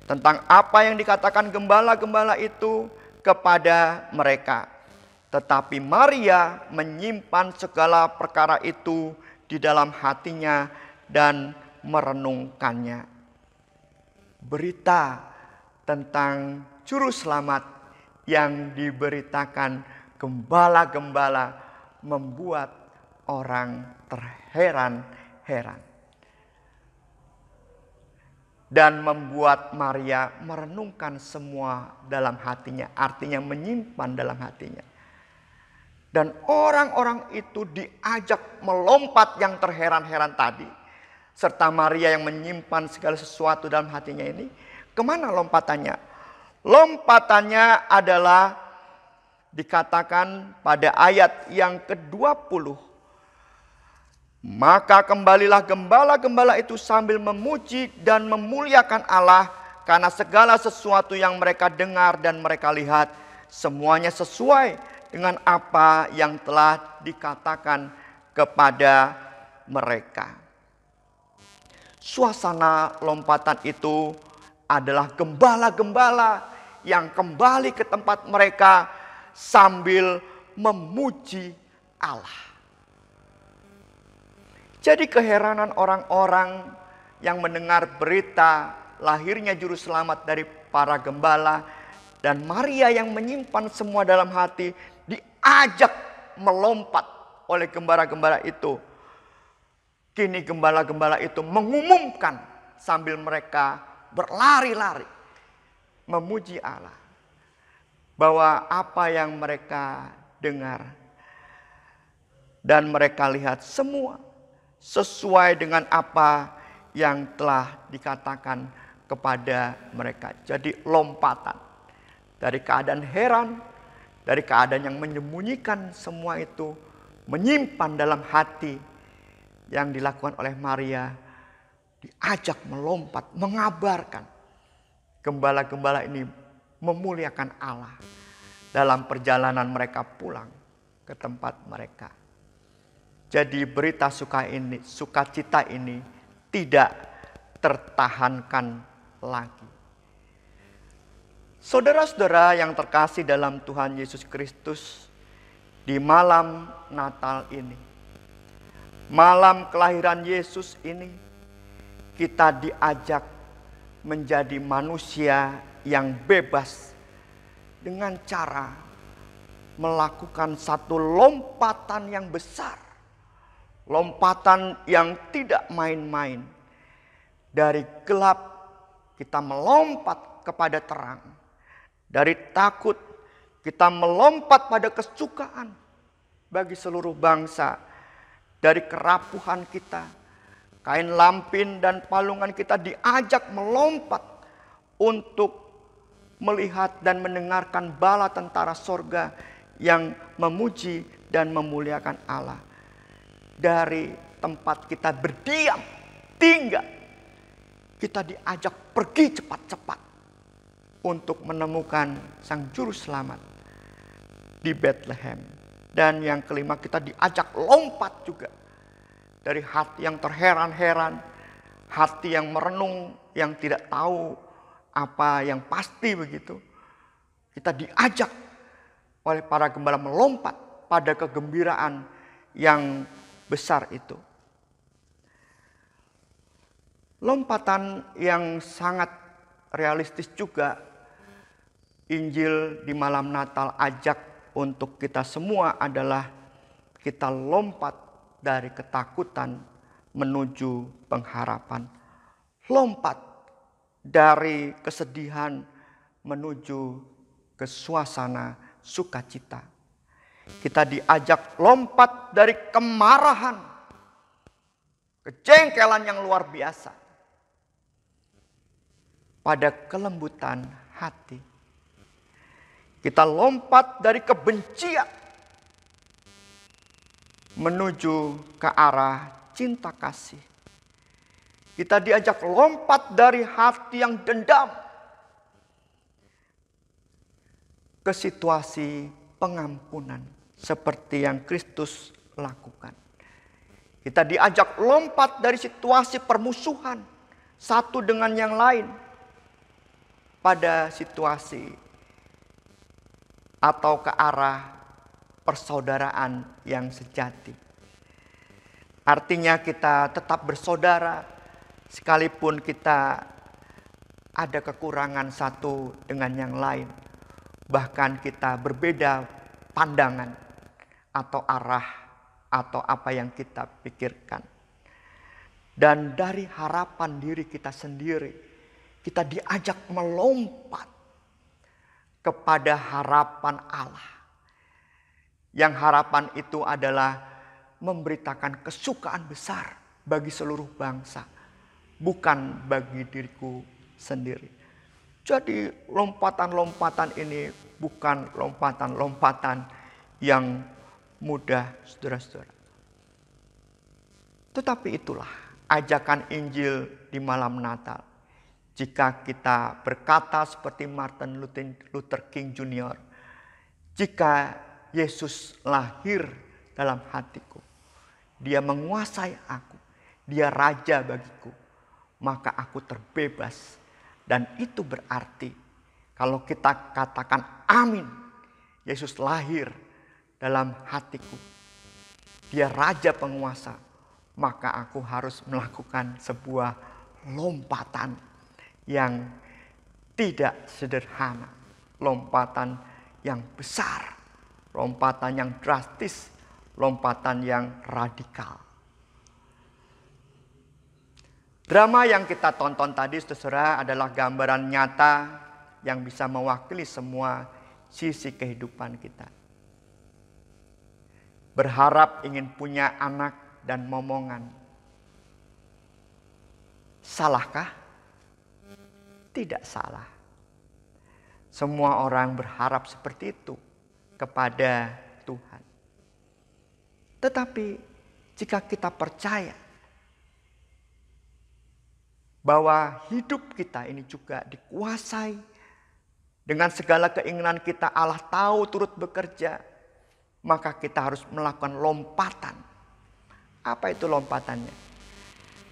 tentang apa yang dikatakan gembala-gembala itu kepada mereka. Tetapi Maria menyimpan segala perkara itu di dalam hatinya dan merenungkannya. Berita tentang juru selamat yang diberitakan gembala-gembala membuat orang terheran-heran. Dan membuat Maria merenungkan semua dalam hatinya. Artinya menyimpan dalam hatinya. Dan orang-orang itu diajak melompat yang terheran-heran tadi. Serta Maria yang menyimpan segala sesuatu dalam hatinya ini. Kemana lompatannya? Lompatannya adalah dikatakan pada ayat yang ke-20. Maka kembalilah gembala-gembala itu sambil memuji dan memuliakan Allah. Karena segala sesuatu yang mereka dengar dan mereka lihat, semuanya sesuai dengan apa yang telah dikatakan kepada mereka. Suasana lompatan itu adalah gembala-gembala yang kembali ke tempat mereka sambil memuji Allah. Jadi keheranan orang-orang yang mendengar berita lahirnya juru selamat dari para gembala dan Maria yang menyimpan semua dalam hati diajak melompat oleh gembala-gembala itu. Kini gembala-gembala itu mengumumkan sambil mereka berlari-lari memuji Allah bahwa apa yang mereka dengar dan mereka lihat semua sesuai dengan apa yang telah dikatakan kepada mereka. Jadi lompatan dari keadaan heran, dari keadaan yang menyembunyikan semua itu, menyimpan dalam hati yang dilakukan oleh Maria, diajak melompat, mengabarkan. Gembala-gembala ini memuliakan Allah dalam perjalanan mereka pulang ke tempat mereka. Jadi berita sukacita ini tidak tertahankan lagi. Saudara-saudara yang terkasih dalam Tuhan Yesus Kristus, di malam Natal ini, malam kelahiran Yesus ini, kita diajak menjadi manusia yang bebas dengan cara melakukan satu lompatan yang besar. Lompatan yang tidak main-main. Dari gelap kita melompat kepada terang. Dari takut kita melompat pada kesukaan bagi seluruh bangsa. Dari kerapuhan kita, kain lampin dan palungan kita diajak melompat untuk melihat dan mendengarkan bala tentara sorga yang memuji dan memuliakan Allah. Dari tempat kita berdiam, tinggal, kita diajak pergi cepat-cepat untuk menemukan Sang Juru Selamat di Bethlehem. Dan yang kelima, kita diajak lompat juga dari hati yang terheran-heran, hati yang merenung, yang tidak tahu apa yang pasti begitu. Kita diajak oleh para gembala melompat pada kegembiraan yang besar itu. Lompatan yang sangat realistis juga Injil di malam Natal ajak untuk kita semua adalah kita lompat dari ketakutan menuju pengharapan. Lompat dari kesedihan menuju ke suasana sukacita. Kita diajak lompat dari kemarahan, kejengkelan yang luar biasa, pada kelembutan hati. Kita lompat dari kebencian menuju ke arah cinta kasih. Kita diajak lompat dari hati yang dendam ke situasi pengampunan seperti yang Kristus lakukan. Kita diajak lompat dari situasi permusuhan satu dengan yang lain pada situasi atau ke arah persaudaraan yang sejati. Artinya kita tetap bersaudara sekalipun kita ada kekurangan satu dengan yang lain. Bahkan kita berbeda pandangan atau arah atau apa yang kita pikirkan. Dan dari harapan diri kita sendiri, kita diajak melompat kepada harapan Allah. Yang harapan itu adalah memberitakan kesukaan besar bagi seluruh bangsa, bukan bagi diriku sendiri. Jadi lompatan-lompatan ini bukan lompatan-lompatan yang mudah, saudara-saudara. Tetapi itulah ajakan Injil di malam Natal. Jika kita berkata seperti Martin Luther King Jr., jika Yesus lahir dalam hatiku, Dia menguasai aku, Dia raja bagiku, maka aku terbebas. Dan itu berarti kalau kita katakan amin, Yesus lahir dalam hatiku, Dia raja penguasa, maka aku harus melakukan sebuah lompatan yang tidak sederhana, lompatan yang besar, lompatan yang drastis, lompatan yang radikal. Drama yang kita tonton tadi, saudara, adalah gambaran nyata yang bisa mewakili semua sisi kehidupan kita. Berharap ingin punya anak dan momongan. Salahkah? Tidak salah. Semua orang berharap seperti itu kepada Tuhan. Tetapi jika kita percaya bahwa hidup kita ini juga dikuasai dengan segala keinginan kita, Allah tahu turut bekerja, maka kita harus melakukan lompatan. Apa itu lompatannya?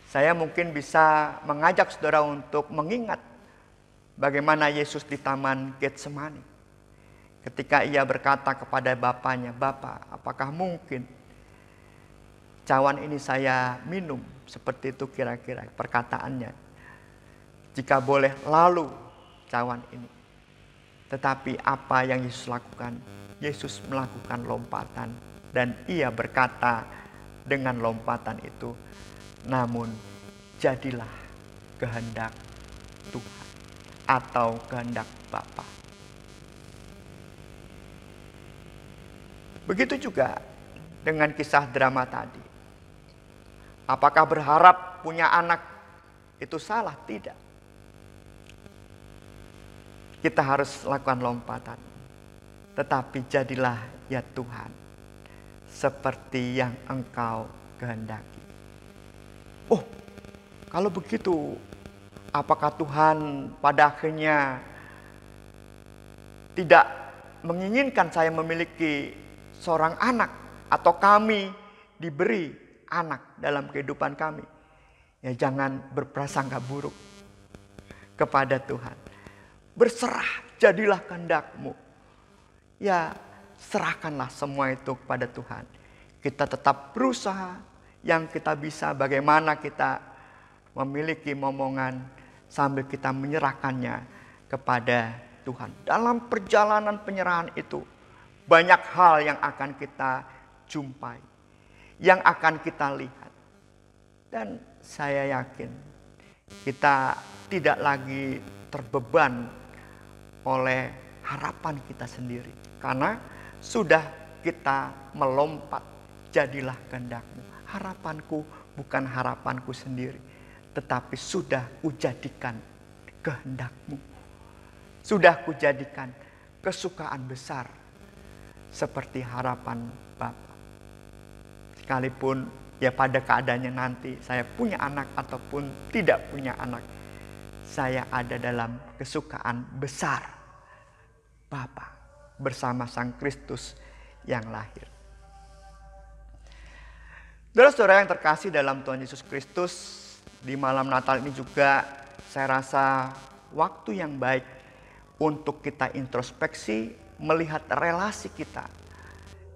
Saya mungkin bisa mengajak saudara untuk mengingat bagaimana Yesus di Taman Getsemani. Ketika Ia berkata kepada Bapaknya, "Bapa, apakah mungkin cawan ini saya minum?" Seperti itu kira-kira perkataannya. "Jika boleh, lalu cawan ini." Tetapi apa yang Yesus lakukan? Yesus melakukan lompatan. Dan Ia berkata dengan lompatan itu, "Namun jadilah kehendak Tuhan." Atau kehendak Bapa. Begitu juga dengan kisah drama tadi. Apakah berharap punya anak itu salah? Tidak. Kita harus lakukan lompatan. Tetapi jadilah ya Tuhan seperti yang Engkau kehendaki. Oh, kalau begitu, apakah Tuhan pada akhirnya tidak menginginkan saya memiliki seorang anak atau kami diberi anak dalam kehidupan kami? Ya, jangan berprasangka buruk kepada Tuhan. Berserah, jadilah kehendak-Mu. Ya, serahkanlah semua itu kepada Tuhan. Kita tetap berusaha yang kita bisa, bagaimana kita memiliki momongan sambil kita menyerahkannya kepada Tuhan. Dalam perjalanan penyerahan itu, banyak hal yang akan kita jumpai, yang akan kita lihat. Dan saya yakin kita tidak lagi terbeban oleh harapan kita sendiri. Karena sudah kita melompat, jadilah kehendak-Mu. Harapanku bukan harapanku sendiri, tetapi sudah kujadikan kehendak-Mu. Sudah kujadikan kesukaan besar seperti harapan Bapa. Sekalipun ya pada keadaannya nanti saya punya anak ataupun tidak punya anak, saya ada dalam kesukaan besar Bapa bersama Sang Kristus yang lahir. Saudara-saudara yang terkasih dalam Tuhan Yesus Kristus, di malam Natal ini juga saya rasa waktu yang baik untuk kita introspeksi, melihat relasi kita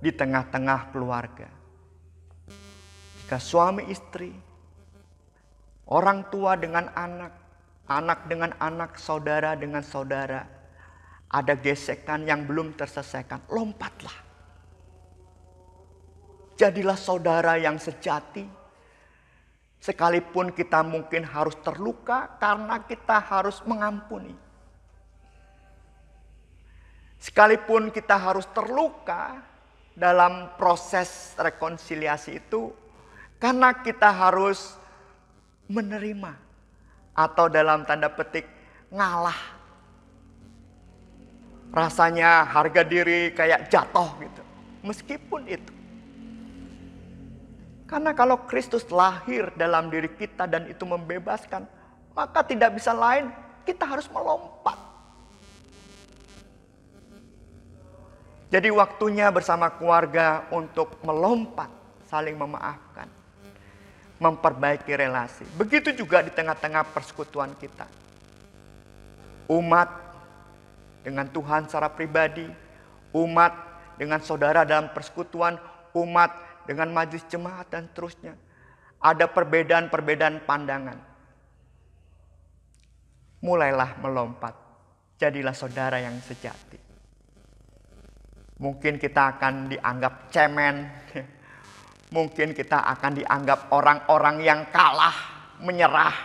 di tengah-tengah keluarga. Jika suami istri, orang tua dengan anak, anak dengan anak, saudara dengan saudara, ada gesekan yang belum terselesaikan, lompatlah. Jadilah saudara yang sejati. Sekalipun kita mungkin harus terluka karena kita harus mengampuni. Sekalipun kita harus terluka dalam proses rekonsiliasi itu, karena kita harus menerima atau dalam tanda petik ngalah. Rasanya harga diri kayak jatuh gitu. Meskipun itu. Karena kalau Kristus lahir dalam diri kita dan itu membebaskan, maka tidak bisa lain, kita harus melompat. Jadi waktunya bersama keluarga untuk melompat, saling memaafkan, memperbaiki relasi. Begitu juga di tengah-tengah persekutuan kita. Umat dengan Tuhan secara pribadi, umat dengan saudara dalam persekutuan, umat dengan majelis jemaat dan seterusnya. Ada perbedaan-perbedaan pandangan. Mulailah melompat, jadilah saudara yang sejati. Mungkin kita akan dianggap cemen. Mungkin kita akan dianggap orang-orang yang kalah, menyerah.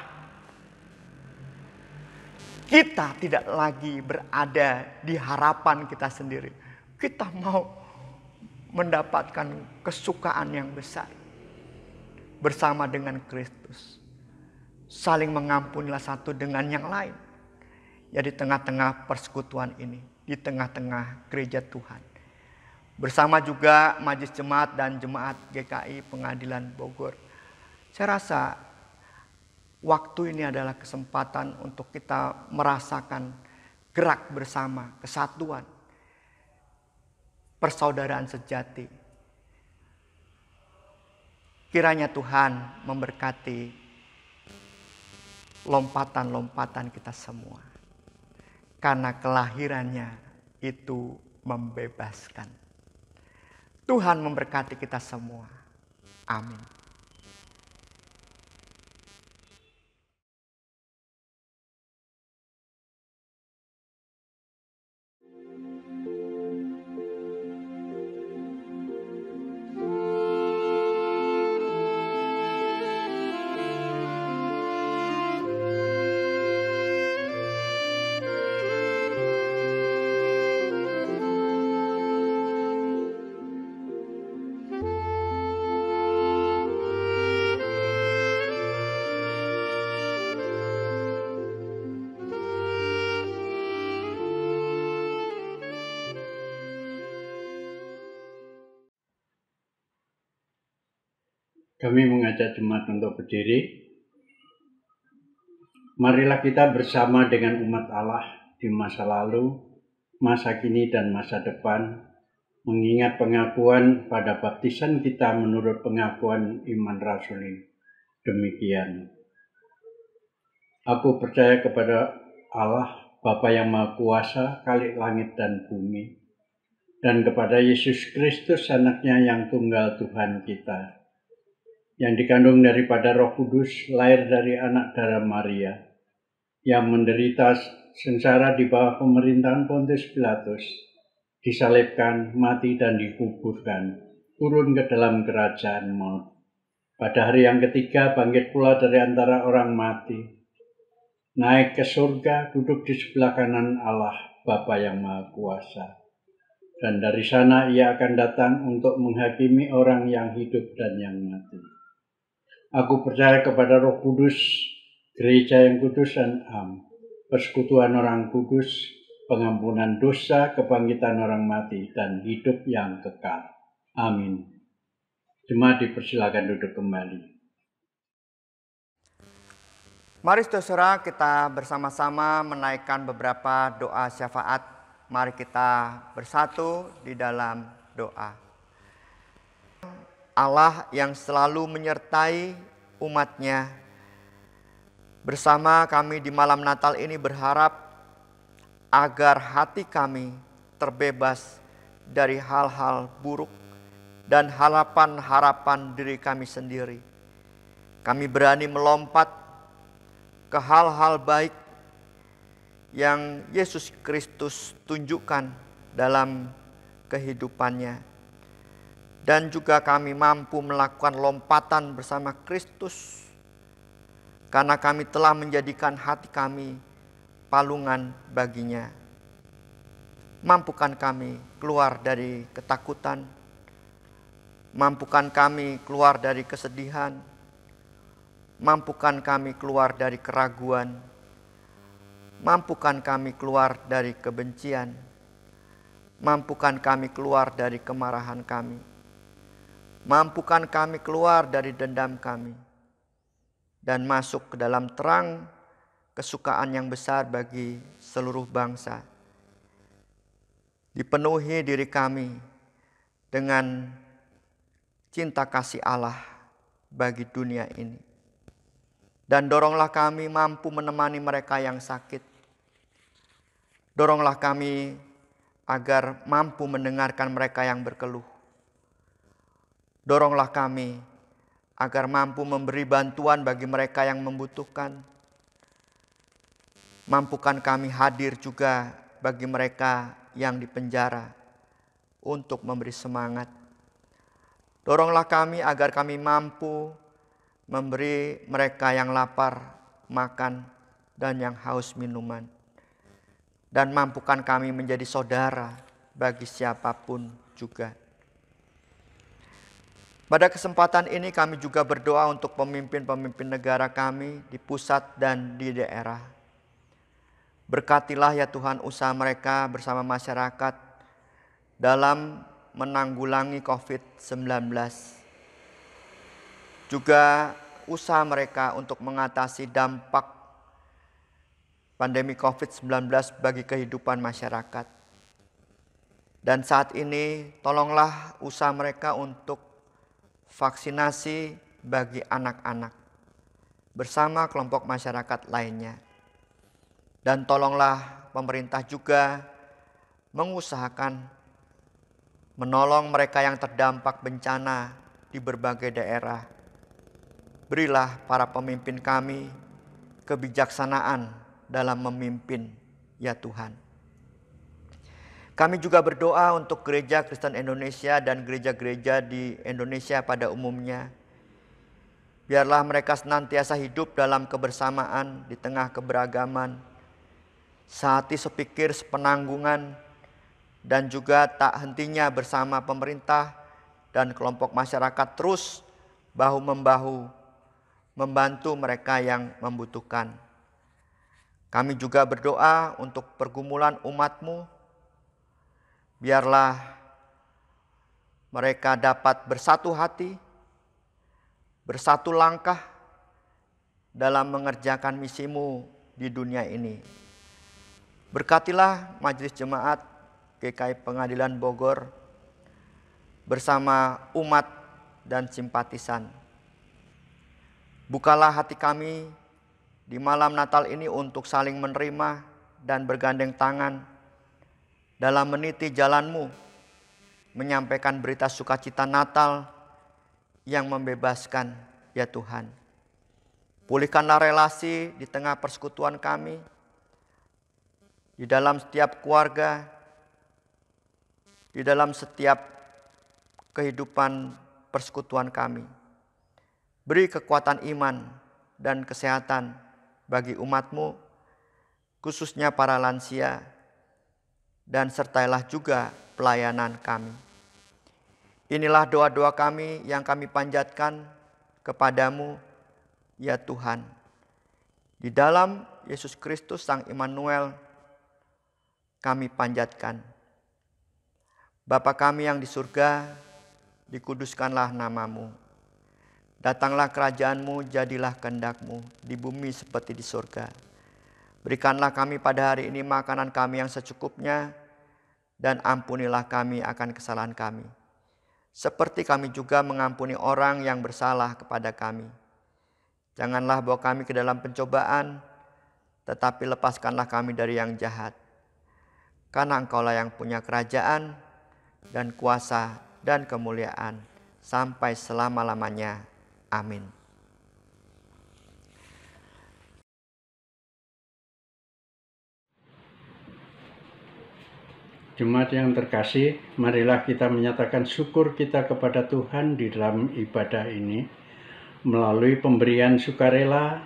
Kita tidak lagi berada di harapan kita sendiri. Kita mau mendapatkan kesukaan yang besar bersama dengan Kristus. Saling mengampunilah satu dengan yang lain. Ya di tengah-tengah persekutuan ini, di tengah-tengah gereja Tuhan. Bersama juga Majelis Jemaat dan Jemaat GKI Pengadilan Bogor. Saya rasa waktu ini adalah kesempatan untuk kita merasakan gerak bersama, kesatuan, persaudaraan sejati. Kiranya Tuhan memberkati lompatan-lompatan kita semua. Karena kelahirannya itu membebaskan. Tuhan memberkati kita semua. Amin. Kami mengajak jemaat untuk berdiri. Marilah kita bersama dengan umat Allah di masa lalu, masa kini dan masa depan, mengingat pengakuan pada baptisan kita menurut pengakuan iman rasuli. Demikian. Aku percaya kepada Allah, Bapa yang Maha Kuasa, Khalik langit dan bumi, dan kepada Yesus Kristus, anaknya yang tunggal Tuhan kita, yang dikandung daripada Roh Kudus, lahir dari anak darah Maria, yang menderita sengsara di bawah pemerintahan Pontius Pilatus, disalibkan, mati dan dikuburkan, turun ke dalam kerajaan maut. Pada hari yang ketiga bangkit pula dari antara orang mati, naik ke surga, duduk di sebelah kanan Allah, Bapa yang Maha Kuasa. dan dari sana ia akan datang untuk menghakimi orang yang hidup dan yang mati. Aku percaya kepada Roh Kudus, gereja yang kudus dan am, persekutuan orang kudus, pengampunan dosa, kebangkitan orang mati, dan hidup yang kekal. Amin. Jemaat dipersilakan duduk kembali. Mari saudara kita bersama-sama menaikkan beberapa doa syafaat. Mari kita bersatu di dalam doa. Allah yang selalu menyertai umat-Nya, bersama kami di malam Natal ini berharap agar hati kami terbebas dari hal-hal buruk dan harapan-harapan diri kami sendiri. Kami berani melompat ke hal-hal baik yang Yesus Kristus tunjukkan dalam kehidupannya. Dan juga kami mampu melakukan lompatan bersama Kristus karena kami telah menjadikan hati kami palungan baginya. Mampukan kami keluar dari ketakutan, mampukan kami keluar dari kesedihan, mampukan kami keluar dari keraguan, mampukan kami keluar dari kebencian, mampukan kami keluar dari kemarahan kami, mampukan kami keluar dari dendam kami, dan masuk ke dalam terang kesukaan yang besar bagi seluruh bangsa. Dipenuhi diri kami dengan cinta kasih Allah bagi dunia ini. Dan doronglah kami mampu menemani mereka yang sakit. Doronglah kami agar mampu mendengarkan mereka yang berkeluh. Doronglah kami agar mampu memberi bantuan bagi mereka yang membutuhkan. Mampukan kami hadir juga bagi mereka yang dipenjara untuk memberi semangat. Doronglah kami agar kami mampu memberi mereka yang lapar makan dan yang haus minuman. Dan mampukan kami menjadi saudara bagi siapapun juga. Pada kesempatan ini kami juga berdoa untuk pemimpin-pemimpin negara kami di pusat dan di daerah. Berkatilah ya Tuhan usaha mereka bersama masyarakat dalam menanggulangi COVID-19. Juga usaha mereka untuk mengatasi dampak pandemi COVID-19 bagi kehidupan masyarakat. Dan saat ini tolonglah usaha mereka untuk vaksinasi bagi anak-anak bersama kelompok masyarakat lainnya. Dan tolonglah pemerintah juga mengusahakan menolong mereka yang terdampak bencana di berbagai daerah. Berilah para pemimpin kami kebijaksanaan dalam memimpin, ya Tuhan. Kami juga berdoa untuk gereja Kristen Indonesia dan gereja-gereja di Indonesia pada umumnya. Biarlah mereka senantiasa hidup dalam kebersamaan di tengah keberagaman, sehati sepikir sepenanggungan, dan juga tak hentinya bersama pemerintah dan kelompok masyarakat terus bahu-membahu membantu mereka yang membutuhkan. Kami juga berdoa untuk pergumulan umat-Mu. Biarlah mereka dapat bersatu hati, bersatu langkah dalam mengerjakan misi-Mu di dunia ini. Berkatilah Majelis Jemaat GKI Pengadilan Bogor bersama umat dan simpatisan. Bukalah hati kami di malam Natal ini untuk saling menerima dan bergandeng tangan dalam meniti jalan-Mu, menyampaikan berita sukacita Natal yang membebaskan, ya Tuhan. Pulihkanlah relasi di tengah persekutuan kami, di dalam setiap keluarga, di dalam setiap kehidupan persekutuan kami. Beri kekuatan iman dan kesehatan bagi umat-Mu, khususnya para lansia, dan sertailah juga pelayanan kami. Inilah doa-doa kami yang kami panjatkan kepadamu, ya Tuhan. Di dalam Yesus Kristus Sang Immanuel kami panjatkan. Bapa kami yang di surga, dikuduskanlah namamu. Datanglah kerajaanmu, jadilah kehendak-mu di bumi seperti di surga. Berikanlah kami pada hari ini makanan kami yang secukupnya, dan ampunilah kami akan kesalahan kami, seperti kami juga mengampuni orang yang bersalah kepada kami. Janganlah bawa kami ke dalam pencobaan, tetapi lepaskanlah kami dari yang jahat. Karena Engkaulah yang punya kerajaan dan kuasa dan kemuliaan sampai selama-lamanya. Amin. Jemaat yang terkasih, marilah kita menyatakan syukur kita kepada Tuhan di dalam ibadah ini melalui pemberian sukarela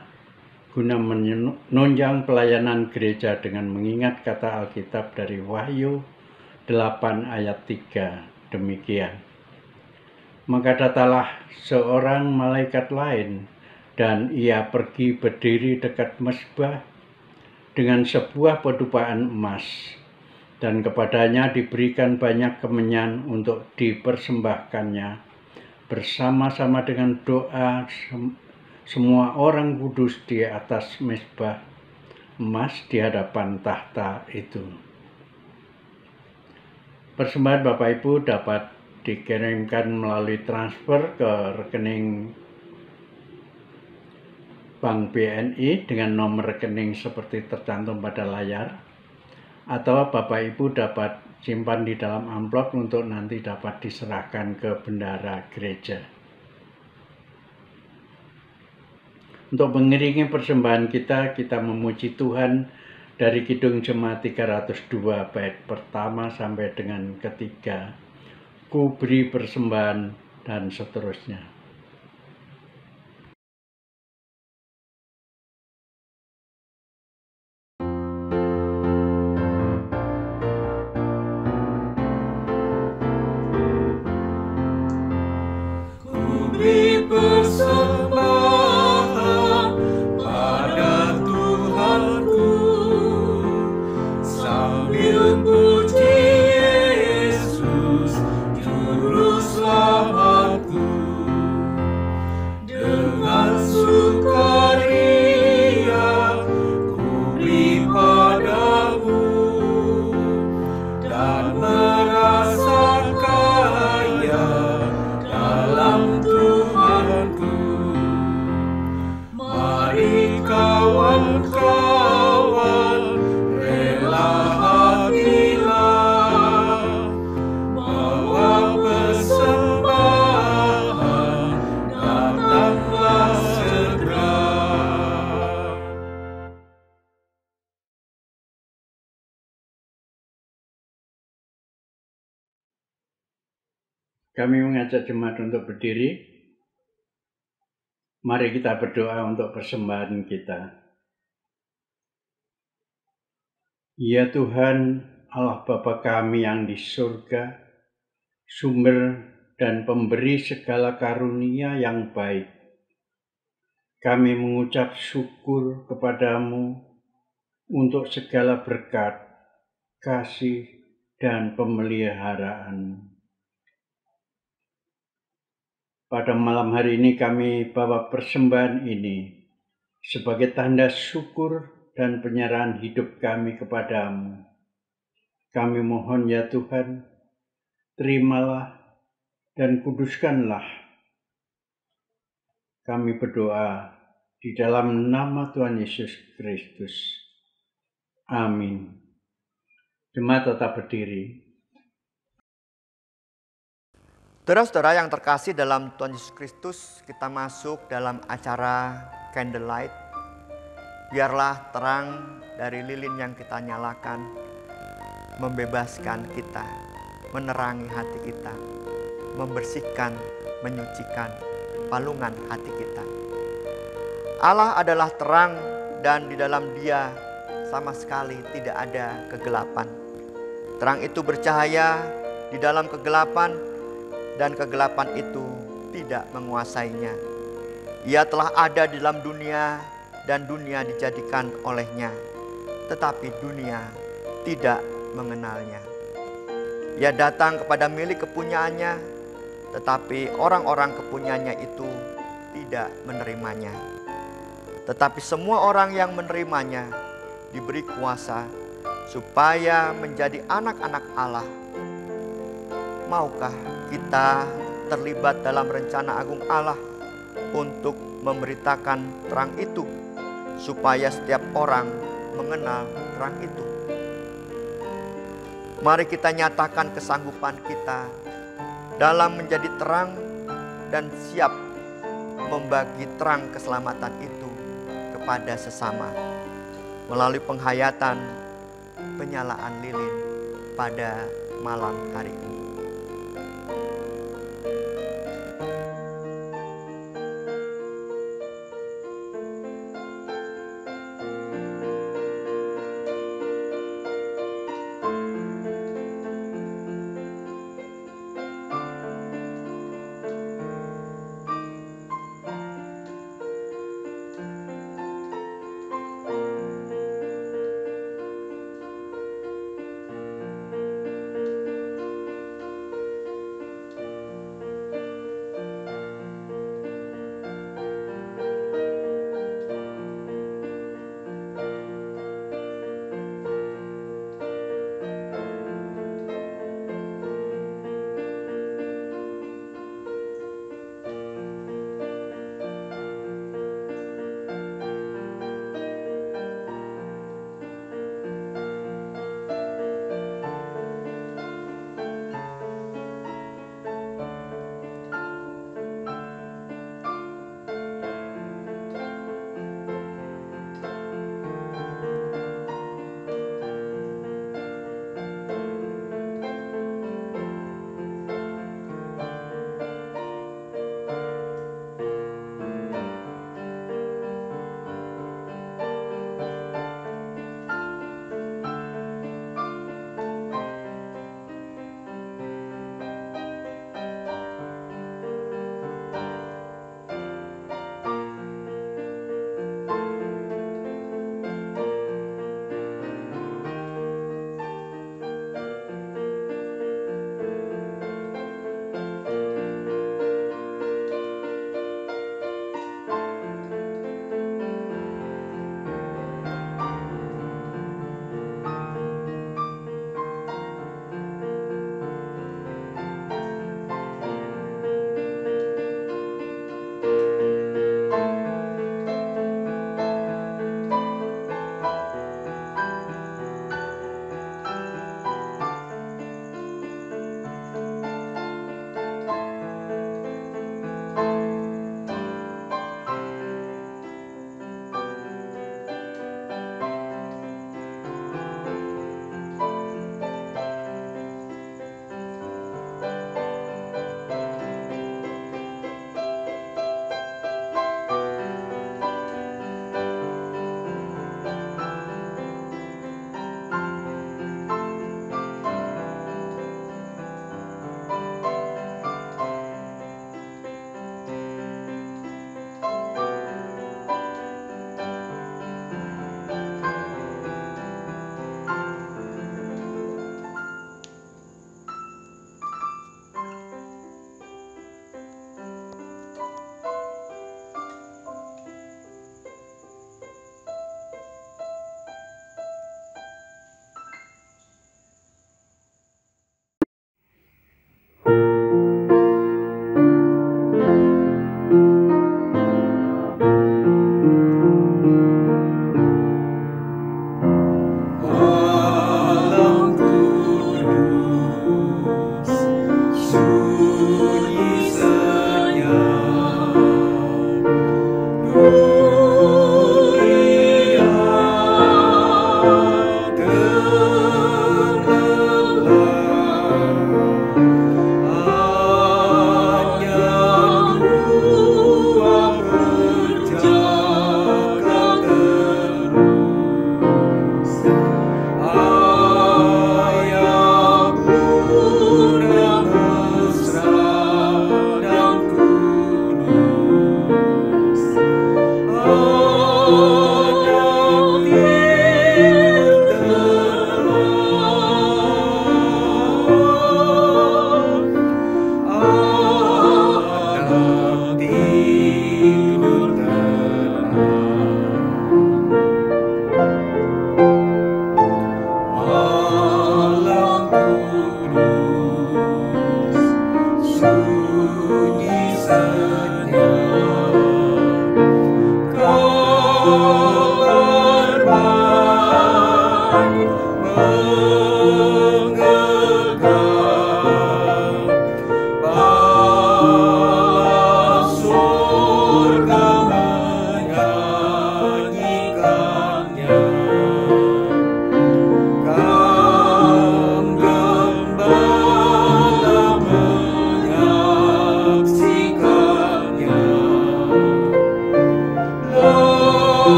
guna menunjang pelayanan gereja dengan mengingat kata Alkitab dari Wahyu 8 ayat 3 demikian. Maka datanglah seorang malaikat lain dan ia pergi berdiri dekat mezbah dengan sebuah pedupaan emas, dan kepadanya diberikan banyak kemenyan untuk dipersembahkannya bersama-sama dengan doa semua orang kudus di atas mezbah emas di hadapan tahta itu. Persembahan Bapak Ibu dapat dikirimkan melalui transfer ke rekening Bank BNI dengan nomor rekening seperti tercantum pada layar, atau Bapak Ibu dapat simpan di dalam amplop untuk nanti dapat diserahkan ke bendahara gereja. Untuk mengiringi persembahan kita memuji Tuhan dari Kidung Jemaat 302 bait pertama sampai dengan ketiga. Ku beri persembahan dan seterusnya. Ku beri persembahan pada Tuhanku sambil puji Yesus Juru Selamatku, dengan sukaria ku beri padamu dan merasa kaya dalam Tuhanku. Mari kawan-kawan, rela hatilah, bawa persembahan, datanglah segera. Kami mengajak jemaat untuk berdiri. Mari kita berdoa untuk persembahan kita. Ya Tuhan, Allah Bapa kami yang di surga, sumber dan pemberi segala karunia yang baik, kami mengucap syukur kepadamu untuk segala berkat, kasih, dan pemeliharaan. Pada malam hari ini kami bawa persembahan ini sebagai tanda syukur dan penyerahan hidup kami kepadamu. Kami mohon ya Tuhan, terimalah dan kuduskanlah. Kami berdoa di dalam nama Tuhan Yesus Kristus. Amin. Jemaat tetap berdiri. Saudara-saudara yang terkasih dalam Tuhan Yesus Kristus, kita masuk dalam acara Candlelight. Biarlah terang dari lilin yang kita nyalakan membebaskan kita, menerangi hati kita, membersihkan, menyucikan palungan hati kita. Allah adalah terang dan di dalam Dia sama sekali tidak ada kegelapan. Terang itu bercahaya di dalam kegelapan, dan kegelapan itu tidak menguasainya. Ia telah ada di dalam dunia, dan dunia dijadikan olehnya, tetapi dunia tidak mengenalnya. Ia datang kepada milik kepunyaannya, tetapi orang-orang kepunyaannya itu tidak menerimanya. Tetapi semua orang yang menerimanya diberi kuasa supaya menjadi anak-anak Allah. Maukah kita terlibat dalam rencana agung Allah untuk memberitakan terang itu, supaya setiap orang mengenal terang itu? Mari kita nyatakan kesanggupan kita dalam menjadi terang dan siap membagi terang keselamatan itu kepada sesama melalui penghayatan penyalaan lilin pada malam hari ini.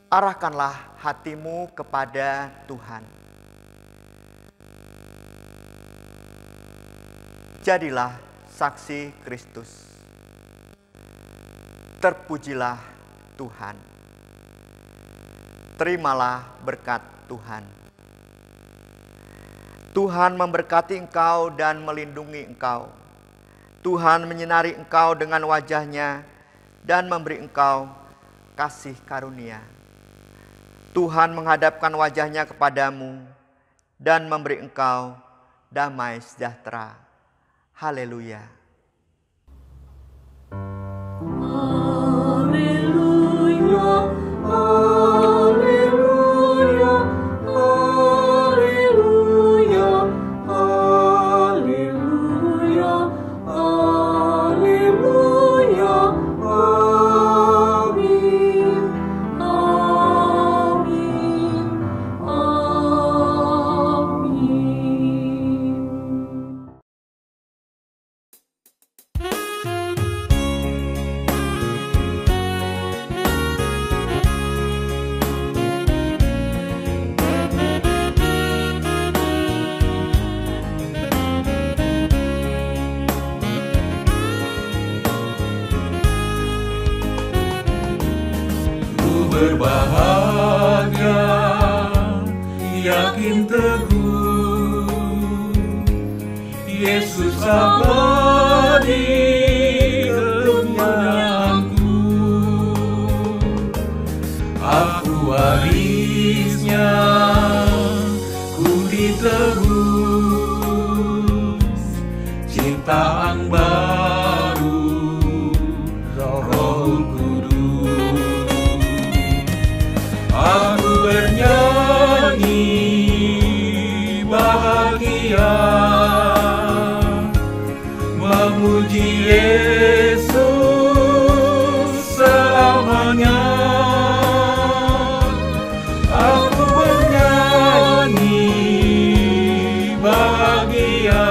Arahkanlah hatimu kepada Tuhan. Jadilah saksi Kristus. Terpujilah Tuhan. Terimalah berkat Tuhan. Tuhan memberkati engkau dan melindungi engkau. Tuhan menyinari engkau dengan wajah-Nya dan memberi engkau kasih karunia. Tuhan menghadapkan wajah-Nya kepadamu dan memberi engkau damai sejahtera. Haleluya. Haleluya, haleluya, haleluya, haleluya, haleluya, amin, amin, amin. Berbahagia, yakin teguh, Yesus abadi kepunyaanku. Aku warisnya, ku ditebus, ciptaan baru, Roh Kudus. Aku bernyanyi bahagia, memuji Yesus selamanya. Aku bernyanyi bahagia,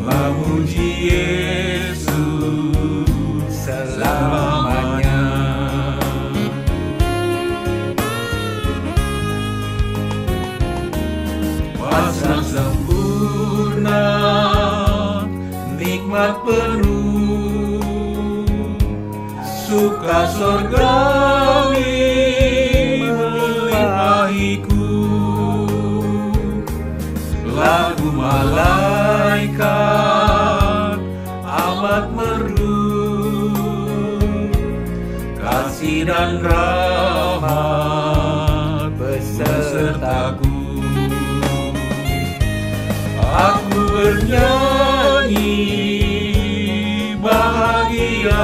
memuji Yesus selamanya. Kuasa sempurna, nikmat penuh, suka sorgawi melimpahiku. Lagu malaikat amat merdu, kasih dan rahmat besertaku. Aku bernyanyi bahagia,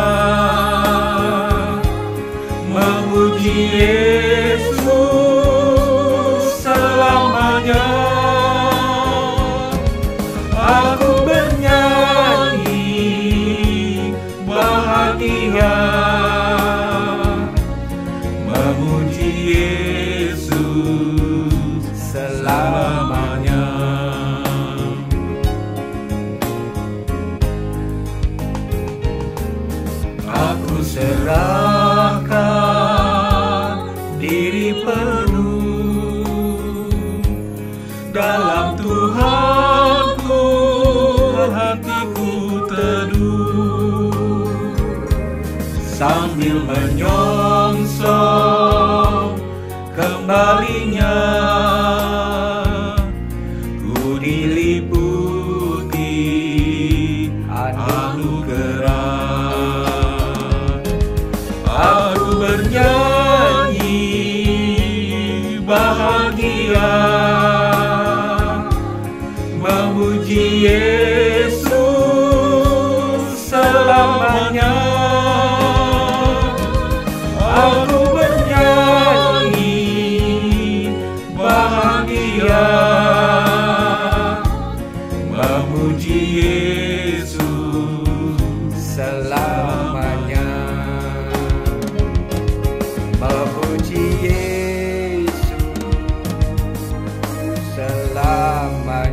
memuji Yesus selamanya. Aku bernyanyi bahagia, memuji Yesus selamanya. Aku serahkan diri penuh dalam Tuhanku, hatiku teduh sambil menyongsong kembalinya. Ku diliputi anugerah. Aku bernyanyi bahagia, memuji Yesus selamanya. Aku bernyanyi bahagia, memuji Yesus selamanya. Memuji Yesus selamanya.